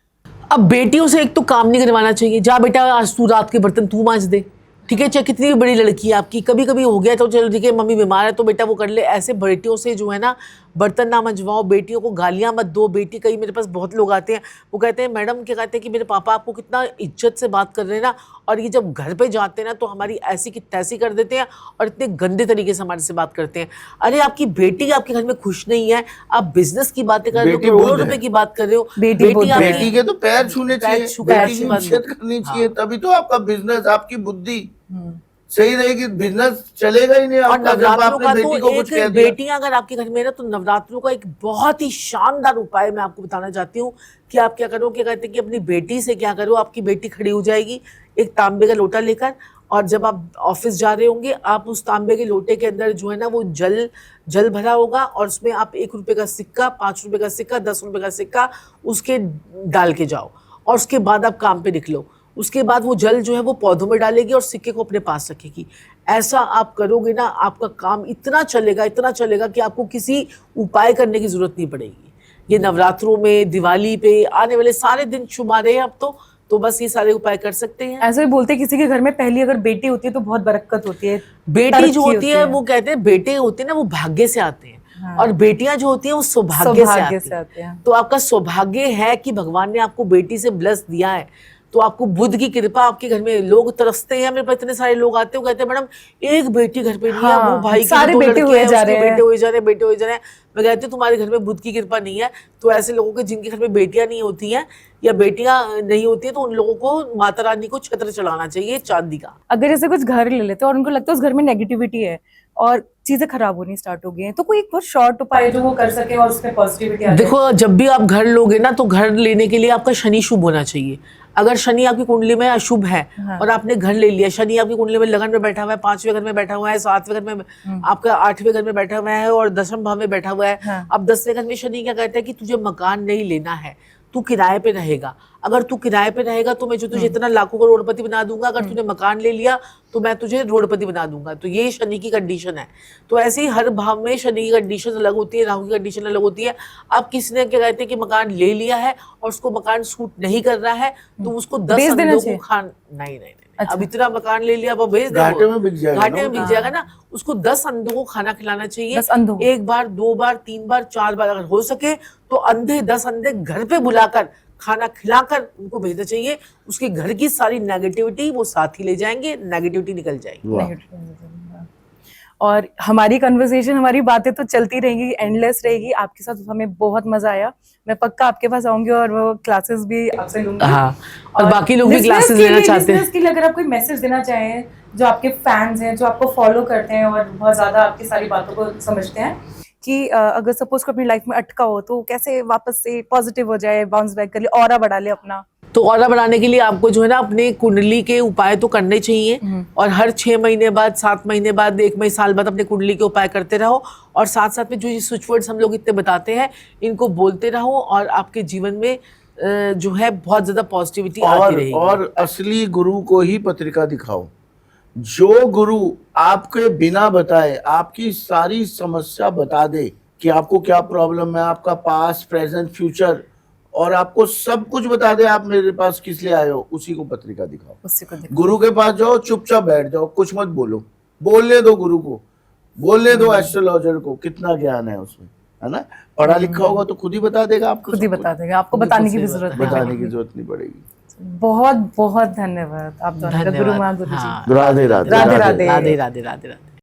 अब बेटियों से एक तो काम नहीं करवाना चाहिए। जा बेटा आज तू रात के बर्तन तू मांज दे, ठीक है, चाहे कितनी भी बड़ी लड़की है आपकी। कभी कभी हो गया तो चलो ठीक है, मम्मी बीमार है तो बेटा वो कर ले। ऐसे बेटियों से जो है ना बर्तन ना मंजवाओ, बेटियों को गालियां मत दो। बेटी, कई मेरे पास बहुत लोग आते हैं, वो कहते हैं मैडम, क्या कहते हैं कि मेरे पापा आपको कितना इज्जत से बात कर रहे हैं ना, और ये जब घर पे जाते हैं ना तो हमारी ऐसी की तैसी कर देते हैं और इतने गंदे तरीके से हमारे से बात करते हैं। अरे आपकी बेटी आपके घर में खुश नहीं है, आप बिजनेस की बातें कर रहे हो, बेटी करोड़ों बुद्ध रुपए है। की बात कर रहे हो। बेटी बुद्ध है। आपकी- बेटी के तो पैर छूने चाहिए, पैर बेटी की छूने इज्जत करनी चाहिए, तभी तो आपका बिजनेस, आपकी बुद्धि सही रहेगी। बिजनेस चलेगा ही नहीं और आपका जब नवरात्रों आपने का बेटी को तो कुछ एक कह दिया। बेटियां अगर आपके घर में है ना, तो नवरात्रों का एक बहुत ही शानदार उपाय मैं आपको बताना चाहती हूँ कि आप क्या करो, क्या कहते हैं कि अपनी बेटी से क्या करो, आपकी बेटी खड़ी हो जाएगी एक तांबे का लोटा लेकर, और जब आप ऑफिस जा रहे होंगे, आप उस तांबे के लोटे के अंदर जो है ना वो जल भरा होगा, और उसमें आप 1 रुपए का सिक्का, 5 रुपए का सिक्का, 10 रुपए का सिक्का उसके डाल के जाओ, और उसके बाद आप काम पे निकलो। उसके बाद वो जल जो है वो पौधों में डालेगी और सिक्के को अपने पास रखेगी। ऐसा आप करोगे ना, आपका काम इतना चलेगा कि आपको किसी उपाय करने की जरूरत नहीं पड़ेगी। ये नवरात्रों में, दिवाली पे आने वाले सारे दिन शुभ आ रहे हैं अब तो बस ये सारे उपाय कर सकते हैं। ऐसे भी बोलते हैं किसी के घर में पहली अगर बेटी होती है तो बहुत बरकत होती है। बेटी तरक्की जो होती है वो कहते हैं, बेटे होते हैं ना वो भाग्य से आते हैं, हाँ। और बेटियां जो होती हैं वो सौभाग्य से आती आते हैं। हैं। तो आपका सौभाग्य है कि भगवान ने आपको बेटी से ब्लेस दिया है, तो आपको बुध की कृपा आपके घर में। लोग तरसते हैं, मेरे पास इतने सारे लोग आते हैं, कहते हैं मैडम एक बेटी घर पे नहीं है, हाँ, वो भाई के सारे 2 बेटे लड़के हुए हैं, जा उसके रहे हैं। बेटे हुए जा रहे हैं। मैं कहती हूँ तुम्हारे घर में बुध की कृपा नहीं है, तो ऐसे लोगों के जिनके घर में बेटियां नहीं होती हैं या बेटियां नहीं होती हैं, तो उन लोगों को माता रानी को छत्र चढ़ाना चाहिए चांदी का। अगर जैसे कुछ घर ले लेते हैं और उनको लगता है उस घर में नेगेटिविटी है और चीजें खराब होनी स्टार्ट हो गई हैं, तो कोई एक बहुत शॉर्ट उपाय जो वो कर सके और उसमें पॉजिटिविटी आ जाए। देखो, जब भी आप घर लोगे ना, तो घर लेने के लिए आपका शनि शुभ होना चाहिए। अगर शनि आपकी कुंडली में अशुभ है, हाँ। और आपने घर ले लिया, शनि आपकी कुंडली में लगन में बैठा हुआ है, 5वें घर में बैठा हुआ है, 7वें घर में, आपका 8वें घर में बैठा हुआ है, और 10वें भाव में बैठा हुआ है। हाँ। अब 10वें घर में शनि क्या कहता है कि तुझे मकान नहीं लेना है, तू किराए पे रहेगा। अगर तू किराए पे रहेगा तो मैं जो तुझे इतना लाखों करोड़पति बना दूंगा, अगर तूने मकान ले लिया तो मैं तुझे रोडपति बना दूंगा। तो ये शनि की कंडीशन है। तो ऐसे ही हर भाव में शनि की कंडीशन अलग होती है, राहु की कंडीशन अलग होती है। अब किसी ने क्या कहते हैं कि मकान ले लिया है और उसको मकान सूट नहीं कर रहा है, तो उसको 10 बेच देना अंधों चाहिए। को खान नहीं। अच्छा। अब इतना मकान ले लिया, अब बेच दे, घाटे में बिक जाएगा घाटे ना में वो। बिक जाएगा ना। उसको 10 अंधों को खाना खिलाना चाहिए। 10 अंधों? 1 बार, 2 बार, 3 बार, 4 बार, अगर हो सके तो 10 अंधे घर पे बुलाकर खाना खिलाकर उनको भेजना चाहिए। उसके घर की सारी नेगेटिविटी वो साथ ही ले जाएंगे, नेगेटिविटी निकल जाएगी। वाह। और हमारी कन्वर्सेशन, हमारी बातें तो चलती रहेंगी, एंडलेस रहेगी। आपके साथ हमें बहुत मजा आया। मैं पक्का आपके पास आऊंगी और वो क्लासेस भी आपसे लूंगी। हाँ, और बाकी लोग भी listeners क्लासेस के लेना लिए- चाहते हैं। listeners के लिए अगर आप कोई मैसेज देना चाहें, जो आपके फैंस हैं, जो आपको फॉलो करते हैं और बहुत ज्यादा आपकी सारी बातों को समझते हैं, कि अगर सपोज को अपनी लाइफ में अटका हो तो कैसे वापस से पॉजिटिव हो जाए, बाउंस बैक कर ले, ऑरा बढ़ा ले अपना। तो ऑरा बढ़ाने के लिए आपको जो है ना अपने कुंडली के उपाय तो करने चाहिए, और हर 6 महीने बाद, 7 महीने बाद, 1 साल बाद अपने कुंडली के उपाय करते रहो, और साथ साथ में जो ये स्विच वर्ड्स हम लोग इतने बताते हैं इनको बोलते रहो, और आपके जीवन में जो है बहुत ज्यादा पॉजिटिविटी आती रहेगी। और असली गुरु को ही पत्रिका दिखाओ। जो गुरु आपके बिना बताए आपकी सारी समस्या बता दे कि आपको क्या प्रॉब्लम है, आपका पास्ट, प्रेजेंट, फ्यूचर, और आपको सब कुछ बता दे आप मेरे पास किस लिए आए हो, उसी को पत्रिका दिखाओ। उससे को देखो। गुरु के पास जाओ, चुपचाप बैठ जाओ, कुछ मत बोलो, बोलने दो गुरु को, बोलने दो एस्ट्रोलॉजर को, कितना ज्ञान है उसमें, है ना। पढ़ा लिखा होगा तो खुद ही बता देगा आपको, खुद ही सब बता कुछ। देगा, आपको बताने की भी जरूरत नहीं बताने पड़ेगी। की जरूरत नहीं पड़ेगी। बहुत बहुत धन्यवाद आप दोनों का, गुरु माँ, गुरु जी। हाँ, राधे राधे राधे राधे। राधे राधे राधे राधे।